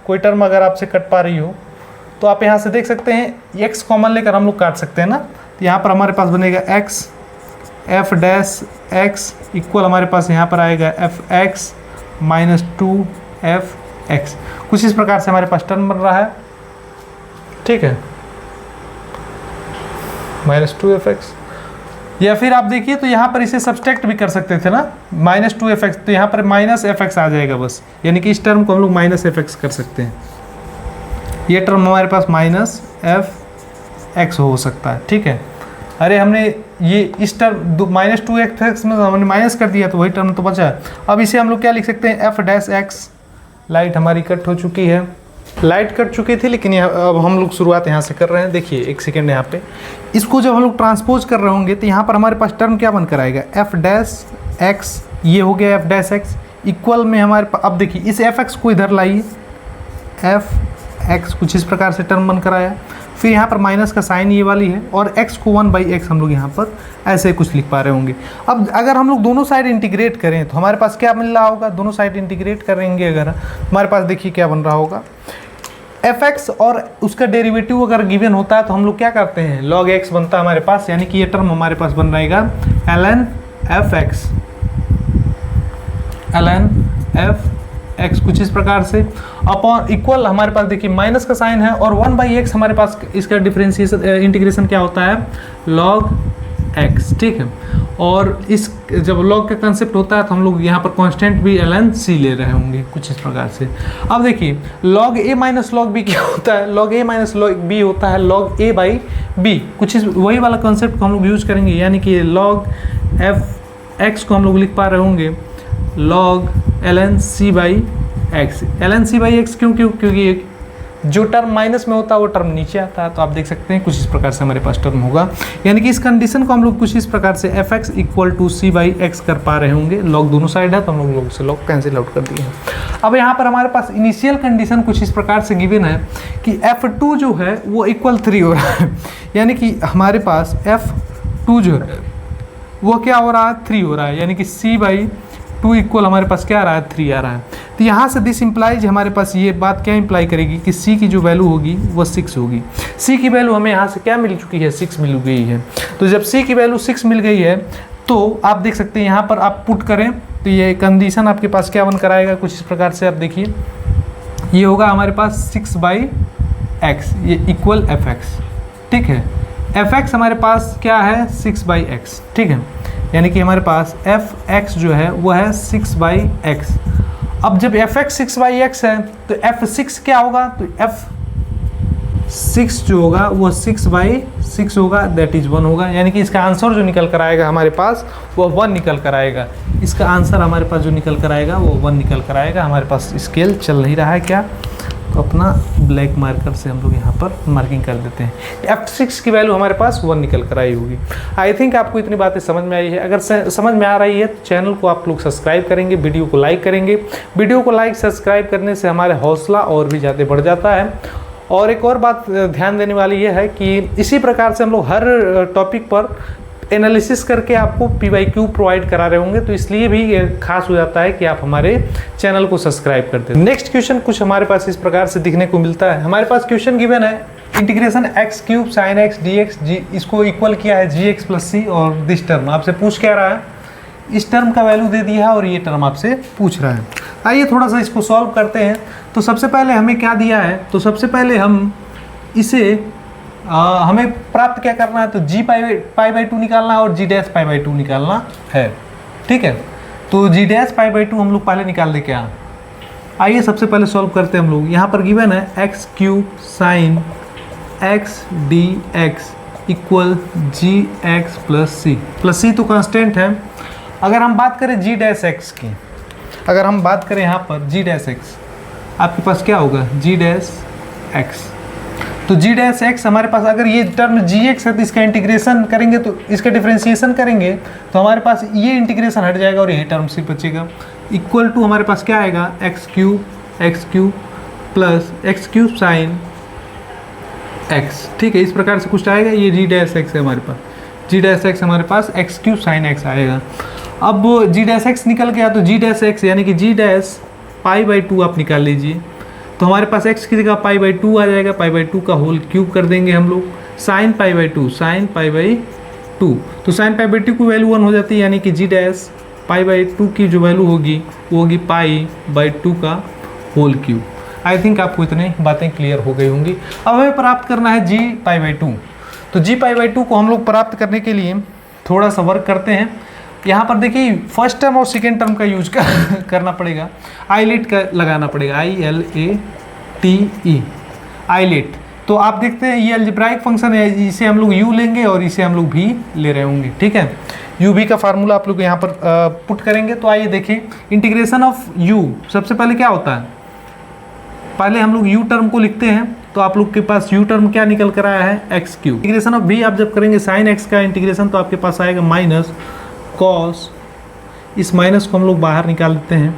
Speaker 1: कोई टर्म अगर आपसे कट पा रही हो तो आप यहाँ से देख सकते हैं x कॉमन लेकर हम लोग काट सकते हैं ना। तो यहाँ पर हमारे पास बनेगा x F dash x equal हमारे पास यहाँ पर आएगा F x minus 2f x. कुछ इस प्रकार से हमारे पास टर्म बन रहा है, ठीक है, माइनस 2f एक्स। या फिर आप देखिए तो यहाँ पर इसे सब्सट्रैक्ट भी कर सकते थे ना, माइनस 2f एक्स, तो यहाँ पर माइनस एफ एक्स आ जाएगा बस, यानी कि इस टर्म को हम लोग माइनस एफ एक्स कर सकते हैं। ये टर्म हमारे पास माइनस एफ एक्स हो सकता है, ठीक है। अरे हमने ये इस टर्म माइनस 2f एक्स में हमने माइनस कर दिया तो वही टर्म तो बचा है। अब इसे हम लोग क्या लिख सकते हैं, एफ डैश एक्स। लाइट हमारी कट हो चुकी है, लाइट कट चुकी थी, लेकिन अब हम लोग शुरुआत यहाँ से कर रहे हैं। देखिए एक सेकेंड, यहाँ पे इसको जब हम लोग ट्रांसपोज कर रहे होंगे तो यहाँ पर हमारे पास टर्म क्या बनकर आएगा, एफ डैश एक्स, ये हो गया एफ डैश एक्स इक्वल में हमारे पास, अब देखिए इस एफ एक्स को इधर लाइए, एफ एक्स, कुछ इस प्रकार से टर्म बनकर आया। फिर यहाँ पर माइनस का साइन ये वाली है और x को 1/x हम लोग यहाँ पर ऐसे कुछ लिख पा रहे होंगे। अब अगर हम लोग दोनों साइड इंटीग्रेट करें तो हमारे पास क्या मिल रहा होगा, दोनों साइड इंटीग्रेट करेंगे अगर हमारे पास देखिए क्या बन रहा होगा, एफ एक्स और उसका डेरिवेटिव अगर गिवन होता है तो हम लोग क्या करते हैं, log x बनता है हमारे पास, यानी कि ये टर्म हमारे पास बन रहेगा ln F x ln f x कुछ इस प्रकार से अपॉन इक्वल हमारे पास देखिए माइनस का साइन है और 1/x हमारे पास इसका डिफरेंशिएशन इंटीग्रेशन क्या होता है log x, ठीक है। और इस जब log का कंसेप्ट होता है तो हम लोग यहाँ पर कांस्टेंट भी ln c ले रहे होंगे कुछ इस प्रकार से। अब देखिए log a minus log b क्या होता है, log a minus log b होता है log a बाई b, कुछ इस वही वाला कंसेप्ट को हम लोग यूज करेंगे, यानी कि log f x को हम लोग लिख पा रहे होंगे log ln c by x। ln c by x क्योंकि जो टर्म माइनस में होता है वो टर्म नीचे आता है, तो आप देख सकते हैं कुछ इस प्रकार से हमारे पास टर्म होगा, यानी कि इस कंडीशन को हम लोग कुछ इस प्रकार से F X equal to C by X कर पा रहे होंगे। लॉग दोनों साइड है तो हम लोग से लॉग कैंसिल आउट कर दिए हैं। अब यहाँ पर हमारे पास इनिशियल कंडीशन कुछ इस प्रकार से गिवन है कि F2 जो है वो इक्वल 3 हो रहा है, यानी कि हमारे पास F2 जो है वो क्या हो रहा है 3 हो रहा है, यानी कि C बाई 2 इक्वल हमारे पास क्या आ रहा है 3 आ रहा है। तो यहाँ से दिस इम्प्लाइज हमारे पास ये बात क्या इम्प्लाई करेगी कि C की जो वैल्यू होगी वो 6 होगी। C की वैल्यू हमें यहाँ से क्या मिल चुकी है 6 मिल गई है। तो जब C की वैल्यू 6 मिल गई है तो आप देख सकते हैं यहाँ पर आप पुट करें तो ये कंडीशन आपके पास क्या बन कर आएगा कुछ इस प्रकार से। आप देखिए ये होगा हमारे पास 6/x ये इक्वल fx, ठीक है। fx हमारे पास क्या है 6/x, ठीक है, यानी कि हमारे पास fx जो है वो है 6/x। अब जब fx 6/x है तो f6 क्या होगा, तो f6 जो होगा वो 6/6 होगा, दैट इज 1 होगा, यानी कि इसका आंसर जो निकल कर आएगा हमारे पास वो 1 निकल कर आएगा। इसका आंसर हमारे पास जो निकल कर आएगा वो 1 निकल कर आएगा। हमारे पास स्केल चल नहीं रहा है क्या, तो अपना ब्लैक मार्कर से हम लोग यहाँ पर मार्किंग कर देते हैं। f6 की वैल्यू हमारे पास 1 निकल कर आई होगी। आई थिंक आपको इतनी बातें समझ में आई है। अगर समझ में आ रही है तो चैनल को आप लोग सब्सक्राइब करेंगे, वीडियो को लाइक करेंगे। वीडियो को लाइक सब्सक्राइब करने से हमारे हौसला और भी ज़्यादा बढ़ जाता है। और एक और बात ध्यान देने वाली ये है कि इसी प्रकार से हम लोग हर टॉपिक पर एनालिसिस करके आपको PYQ प्रोवाइड करा रहे होंगे, तो इसलिए भी खास हो जाता है कि आप हमारे चैनल को सब्सक्राइब करते हैं। नेक्स्ट क्वेश्चन कुछ हमारे पास इस प्रकार से दिखने को मिलता है। हमारे पास क्वेश्चन गिवन है integration x cube sign x dx जी, इसको इक्वल किया है gx प्लस c और दिस टर्म आपसे पूछ क्या रहा है, इस टर्म का वैल्यू दे दिया है और ये टर्म आपसे पूछ रहा है। आइए थोड़ा सा इसको सॉल्व करते हैं। तो सबसे पहले हमें क्या दिया है, तो सबसे पहले हम इसे हमें प्राप्त क्या करना है, तो g पाई बाई 2 निकालना है और g डैश पाई बाई 2 निकालना है, ठीक है। तो g डैश पाई बाई 2 हम लोग पहले निकाल दे क्या। आइए सबसे पहले सॉल्व करते हैं हम लोग। यहाँ पर गिवन है x cube sign x dx equal gx plus c तो कांस्टेंट है। अगर हम बात करें g डैश x की, अगर हम बात करें यहाँ पर g डैश x, आपके पास क्या होगा g डैश x, तो g डैश x हमारे पास अगर ये टर्म gx है तो इसका इंटीग्रेशन करेंगे, तो इसका डिफरेंशिएशन करेंगे तो हमारे पास ये इंटीग्रेशन हट जाएगा और ये टर्म सिर्फ बचेगा। इक्वल टू हमारे पास क्या आएगा x cube plus x cube sign x, ठीक है, इस प्रकार से कुछ आएगा। ये g डैश x है हमारे पास, g डैश x हमारे पास x क्यूब साइन x आएगा। अब g डैश x निकल गया तो g डैश x यानी कि g डैश पाई बाई 2 आप निकाल लीजिए, तो हमारे पास x की जगह पाई बाई 2 आ जाएगा, पाई बाई 2 का होल क्यूब कर देंगे हम लोग, साइन पाई बाई 2 तो साइन पाई बाई 2 की वैल्यू 1 हो जाती है, यानी कि g डैश पाई बाई 2 की जो वैल्यू होगी वो होगी पाई बाई 2 का होल क्यूब। आई थिंक आपको इतनी बातें क्लियर हो गई होंगी। अब हमें प्राप्त करना है g पाई बाई 2, तो g पाई बाई 2 को हम लोग प्राप्त करने के लिए थोड़ा सा वर्क करते हैं। यहाँ पर देखिए फर्स्ट टर्म और सेकेंड टर्म का यूज करना पड़ेगा, आईलेट का लगाना पड़ेगा, ILATE आईलेट। तो आप देखते हैं ये अलजेब्राइक फंक्शन है, इसे हम लोग u लेंगे और इसे हम लोग v ले रहे होंगे, ठीक है। u v का फार्मूला आप लोग यहाँ पर पुट करेंगे। तो आइए देखिए इंटीग्रेशन ऑफ u, सबसे पहले क्या होता है, पहले हम लोग u टर्म को लिखते हैं, तो आप लोग के पास u टर्म क्या निकल कर आया है x cube. Integration of v आप जब करेंगे साइन x का इंटीग्रेशन तो आपके पास आएगा माइनस कॉस, इस माइनस को हम लोग बाहर निकाल देते हैं,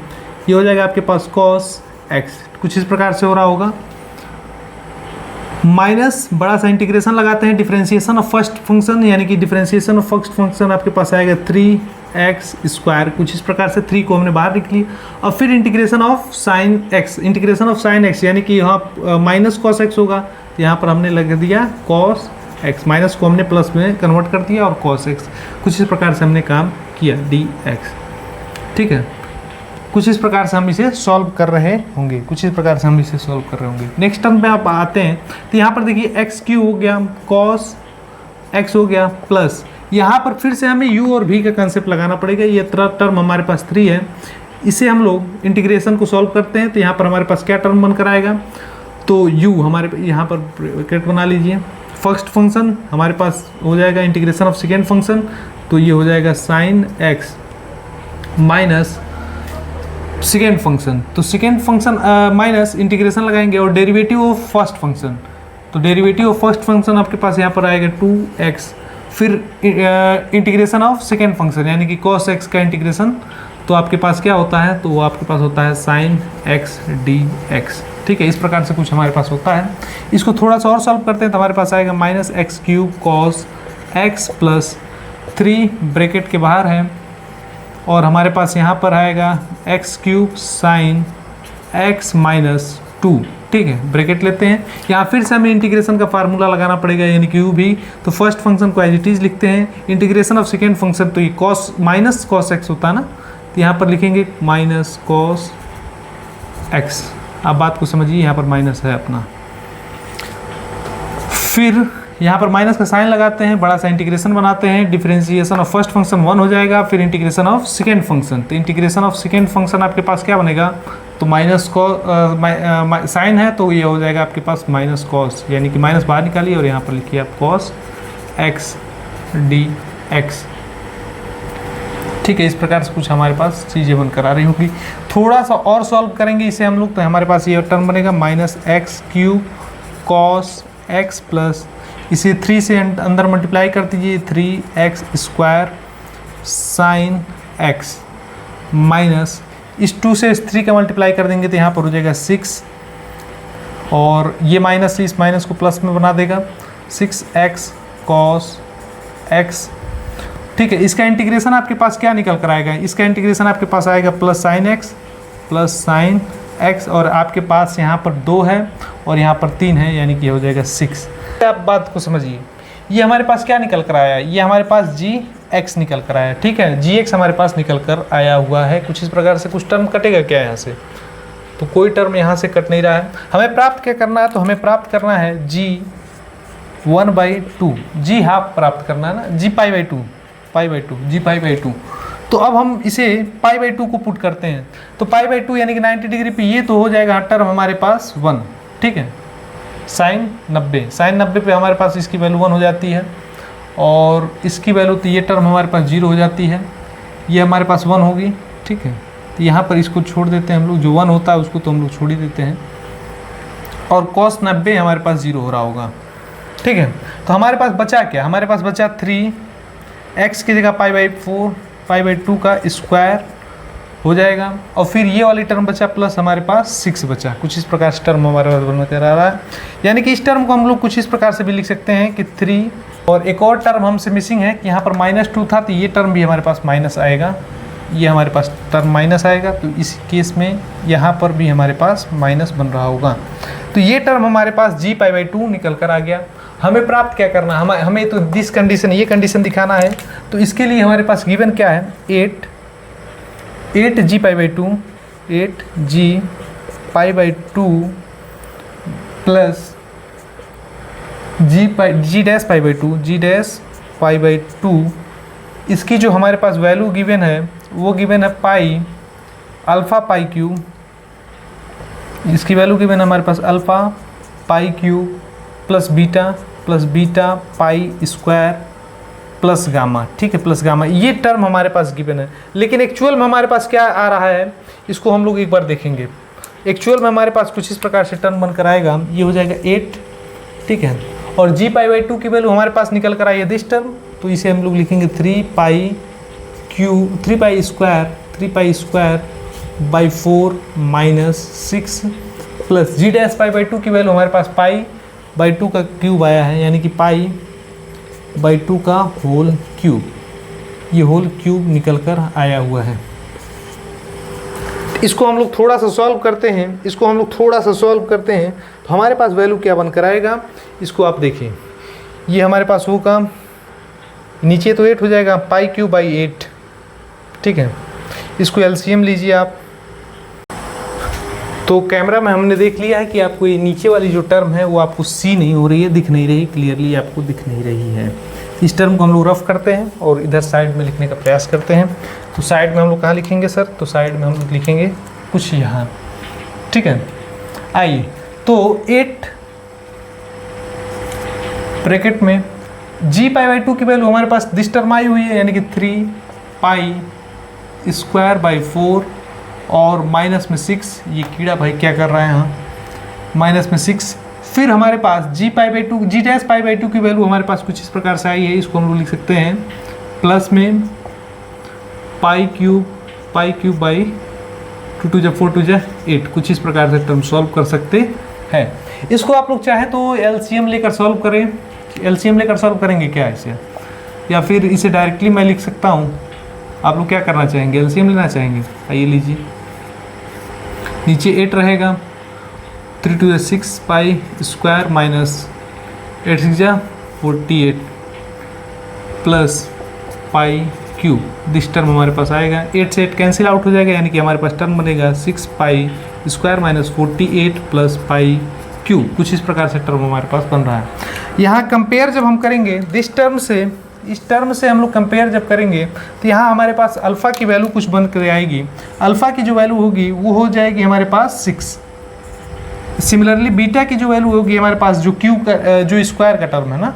Speaker 1: ये हो जाएगा आपके पास कॉस x, कुछ इस प्रकार से हो रहा होगा। माइनस बड़ा सा इंटीग्रेशन लगाते हैं डिफरेंशिएशन ऑफ फर्स्ट फंक्शन, यानी कि डिफरेंशिएशन ऑफ फर्स्ट फंक्शन आपके पास आएगा 3x², कुछ इस प्रकार से 3 को हमने बाहर निकल लिया। और फिर इंटीग्रेशन ऑफ साइन x, यानी कि यहाँ माइनस कॉस x होगा, यहाँ पर हमने लगा दिया कॉस x, माइनस को हमने प्लस में कन्वर्ट कर दिया और कॉस x, कुछ इस प्रकार से हमने काम किया dx, ठीक है। कुछ इस प्रकार से हम इसे सॉल्व कर रहे होंगे, कुछ इस प्रकार से हम इसे सॉल्व कर रहे होंगे। नेक्स्ट टर्म पे आप आते हैं तो यहाँ पर देखिए एक्स क्यू हो गया, कॉस एक्स हो गया, प्लस यहाँ पर फिर से हमें u और v का कंसेप्ट लगाना पड़ेगा। ये टर्म हमारे पास 3 है, इसे हम लोग इंटीग्रेशन को सॉल्व करते हैं तो यहाँ पर हमारे पास क्या टर्म बनकर आएगा, तो u हमारे यहाँ पर ब्रैकेट बना लीजिए। फर्स्ट फंक्शन हमारे पास हो जाएगा इंटीग्रेशन ऑफ सेकेंड फंक्शन, तो ये हो जाएगा sine x minus second function, तो सेकेंड फंक्शन माइनस इंटीग्रेशन लगाएंगे और डेरिवेटिव ऑफ फर्स्ट फंक्शन, तो डेरिवेटिव ऑफ फर्स्ट फंक्शन आपके पास यहाँ पर आएगा 2x, फिर इंटीग्रेशन ऑफ सेकेंड फंक्शन यानी कि cos x का इंटीग्रेशन, तो आपके पास क्या होता है, तो वो आपके पास होता है sin x dx। ठीक है, इस प्रकार से कुछ हमारे पास होता है। इसको थोड़ा सा और सॉल्व करते हैं तो हमारे पास आएगा minus x cube cos x plus 3 bracket के बाहर है, और हमारे पास यहाँ पर आएगा x cube sine x minus 2। ठीक है, ब्रैकेट लेते हैं। यहाँ फिर से हमें इंटीग्रेशन का फार्मूला लगाना पड़ेगा यानी कि u भी, तो फर्स्ट फंक्शन को एज इट इज़ लिखते हैं, इंटीग्रेशन ऑफ सेकेंड फंक्शन तो ये कॉस माइनस कॉस एक्स होता है ना, तो यहाँ पर लिखेंगे माइनस कॉस एक्स। आप बात को समझिए, यहाँ पर माइनस है अपना, फिर यहाँ पर माइनस का साइन लगाते हैं, बड़ा सा इंटीग्रेशन बनाते हैं, डिफरेंशिएशन ऑफ फर्स्ट फंक्शन 1 हो जाएगा, फिर इंटीग्रेशन ऑफ सेकेंड फंक्शन, तो इंटीग्रेशन ऑफ सेकेंड फंक्शन आपके पास क्या बनेगा, तो माइनस को साइन है तो ये हो जाएगा आपके पास माइनस कॉस, यानी कि माइनस बाहर निकालिए और यहाँ पर लिखिए आप कॉस एक्स डी एक्स। ठीक है, इस प्रकार से कुछ हमारे पास चीज़ें बनकर आ रही होगी। थोड़ा सा और सॉल्व करेंगे इसे हम लोग, तो हमारे पास ये टर्म बनेगा minus x cube cos x plus, इसे 3 से अंदर मल्टीप्लाई कर दीजिए, 3x square sine x minus इस 2 से इस 3 का मल्टीप्लाई कर देंगे तो यहाँ पर हो जाएगा 6, और ये माइनस से इस माइनस को प्लस में बना देगा 6x कॉस x। ठीक है, इसका इंटीग्रेशन आपके पास क्या निकल कर आएगा, इसका इंटीग्रेशन आपके पास आएगा प्लस साइन x, और आपके पास यहाँ पर 2 है और यहाँ पर 3 है यानी कि हो जाएगा 6। आप बात को समझिए, ये हमारे पास क्या निकल कर आया, ये हमारे पास gx निकल कर आया। ठीक है, gx हमारे पास निकल कर आया हुआ है। कुछ इस प्रकार से कुछ टर्म कटेगा क्या यहाँ से, तो कोई टर्म यहाँ से कट नहीं रहा है। हमें प्राप्त क्या करना है, तो हमें प्राप्त करना है g 1/2, g हाफ प्राप्त करना है ना, g पाई2, तो अब हम इसे पाई2 को पुट करते हैं, तो पाई2 यानी कि 90 डिग्री पे ये तो हो जाएगा टर्म हमारे पास 1। ठीक है, साइन 90 पे हमारे पास इसकी वैल्यू 1 हो जाती है, और इसकी वैल्यू तो ये टर्म हमारे पास 0 हो जाती है, ये हमारे पास 1 होगी। ठीक है, तो यहाँ पर इसको छोड़ देते हैं हम लोग, जो 1 होता है उसको तो हम लोग छोड़ ही देते हैं, और कॉस 90 हमारे पास 0 हो रहा होगा। ठीक है, तो हमारे पास बचा क्या, हमारे पास बचा 3x की जगह पाई2 का स्क्वायर हो जाएगा, और फिर ये वाली टर्म बचा प्लस हमारे पास 6 बचा। कुछ इस प्रकार से टर्म हमारे पास बनकर आ रहा है, यानी कि इस टर्म को हम लोग कुछ इस प्रकार से भी लिख सकते हैं कि 3, और एक और टर्म हमसे मिसिंग है कि यहाँ पर -2 था, तो ये टर्म भी हमारे पास माइनस आएगा, ये हमारे पास टर्म माइनस आएगा, तो इस केस में यहाँ पर भी हमारे पास माइनस बन रहा होगा। तो ये टर्म हमारे पास g पाई2 निकल कर आ गया। हमें प्राप्त क्या करना है, हमें तो दिस कंडीशन, ये कंडीशन दिखाना है, तो इसके लिए हमारे पास गिवन क्या है, 8g पाई2 प्लस g डैश पाई2, इसकी जो हमारे पास वैल्यू गिवन है वो गिवन है अल्फ़ा पाई क्यूब, इसकी वैल्यू गिवन है हमारे पास alpha pi cube plus beta pi square plus gamma. ठीक है, प्लस गामा, ये टर्म हमारे पास गिवन है, लेकिन एक्चुअल में हमारे पास क्या आ रहा है इसको हम लोग एक बार देखेंगे। एक्चुअल में हमारे पास कुछ इस प्रकार से टर्म बनकर आएगा, ये हो जाएगा 8। ठीक है, और g पाई2 की वैल्यू हमारे पास निकल कर आई है दिस टर्म, तो इसे हम लोग लिखेंगे 3 pi square by 4 minus 6 plus g dash पाई2 की वैल्यू हमारे पास पाई/2 का क्यूब आया है, यानी कि पाई/2 का होल क्यूब, ये होल क्यूब निकल कर आया हुआ है। इसको हम लोग थोड़ा सा सॉल्व करते हैं, तो हमारे पास वैल्यू क्या बनकर आएगा, इसको आप देखिए, ये हमारे पास होगा नीचे तो 8 हो जाएगा, पाई क्यूब बाई 8। ठीक है, इसको एलसीएम लीजिए आप, तो कैमरा में हमने देख लिया है कि आपको ये नीचे वाली जो टर्म है वो आपको सी नहीं हो रही है, दिख नहीं रही, क्लियरली आपको दिख नहीं रही है। इस टर्म को हम लोग रफ करते हैं और इधर साइड में लिखने का प्रयास करते हैं। तो साइड में हम लोग कहाँ लिखेंगे सर? तो साइड में हम लोग लिखेंगे कुछ यहाँ, ठीक है। आइए, तो 8 ब्रैकेट में g π/2 की वैल्यू हमारे पास दिस टर्म आई हुई है, यानी कि 3π² 4 और माइनस में 6, ये कीड़ा भाई क्या कर रहा है यहाँ, माइनस में 6। फिर हमारे पास g'π/2 की वैल्यू हमारे पास कुछ इस प्रकार से आई है, इसको हम लोग लिख सकते हैं प्लस में π³ 2 जब 4 2 जा 8, कुछ इस प्रकार से टर्म सॉल्व कर सकते हैं। इसको आप लोग चाहे तो एलसीएम लेकर सॉल्व करें, एलसीएम लेकर सॉल्व करेंगे क्या इसे, या फिर इसे डायरेक्टली मैं लिख सकता हूँ। आप लोग क्या करना चाहेंगे? एलसीएम लेना चाहेंगे? आइए लीजिए, नीचे 8 रहेगा, 3 2 6 π² माइनस 8 6 जा 48 प्लस π³ दिस टर्म हमारे पास आएगा, 8 से 8 कैंसिल आउट हो जाएगा, यानी कि हमारे पास टर्म बनेगा 6π² माइनस 48 प्लस π³, कुछ इस प्रकार से टर्म हमारे पास बन रहा है। यहाँ कंपेयर जब हम करेंगे दिस टर्म से, इस टर्म से हम लोग कंपेयर जब करेंगे तो यहाँ हमारे पास अल्फ़ा की वैल्यू कुछ बन कर आएगी। अल्फ़ा की जो वैल्यू होगी वो हो जाएगी हमारे पास 6। सिमिलरली बीटा की जो वैल्यू होगी हमारे पास जो क्यूब का जो स्क्वायर का टर्म है ना,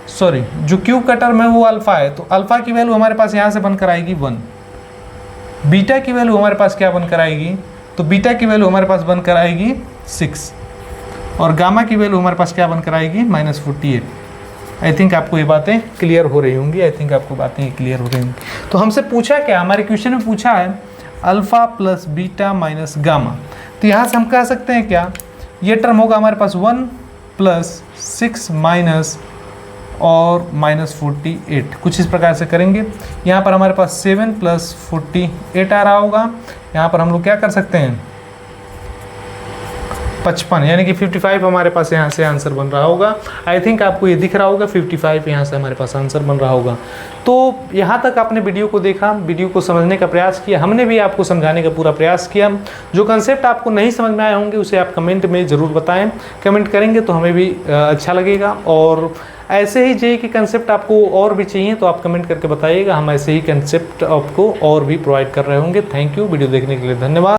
Speaker 1: सॉरी जो क्यूब का टर्म है वो अल्फ़ा है, तो अल्फ़ा की वैल्यू हमारे पास यहाँ से बनकर आएगी 1। बीटा की वैल्यू हमारे पास क्या बनकर आएगी? तो बीटा की वैल्यू हमारे पास बनकर आएगी 6 और गामा की वैल्यू हमारे पास क्या बनकर आएगी? -48। आई थिंक आपको ये बातें क्लियर हो रही होंगी, आई थिंक आपको बातें क्लियर हो रही होंगी। तो हमसे पूछा क्या, हमारे क्वेश्चन में पूछा है alpha plus beta minus gamma, तो यहाँ से हम कह सकते हैं क्या, ये टर्म होगा हमारे पास 1 प्लस 6 माइनस और -48, कुछ इस प्रकार से करेंगे। यहाँ पर हमारे पास 7 प्लस 48 आ रहा होगा, यहाँ पर हम लोग क्या कर सकते हैं 55, यानी कि 55 हमारे पास यहाँ से आंसर बन रहा होगा। आई थिंक आपको ये दिख रहा होगा 55 यहाँ से हमारे पास आंसर बन रहा होगा। तो यहाँ तक आपने वीडियो को देखा, वीडियो को समझने का प्रयास किया, हमने भी आपको समझाने का पूरा प्रयास किया। जो कंसेप्ट आपको नहीं समझ में आए होंगे उसे आप कमेंट में ज़रूर बताएं, कमेंट करेंगे तो हमें भी अच्छा लगेगा। और ऐसे ही जेईई के कंसेप्ट आपको और भी चाहिए तो आप कमेंट करके बताइएगा, हम ऐसे ही कंसेप्ट आपको और भी प्रोवाइड कर रहे होंगे। थैंक यू, वीडियो देखने के लिए धन्यवाद।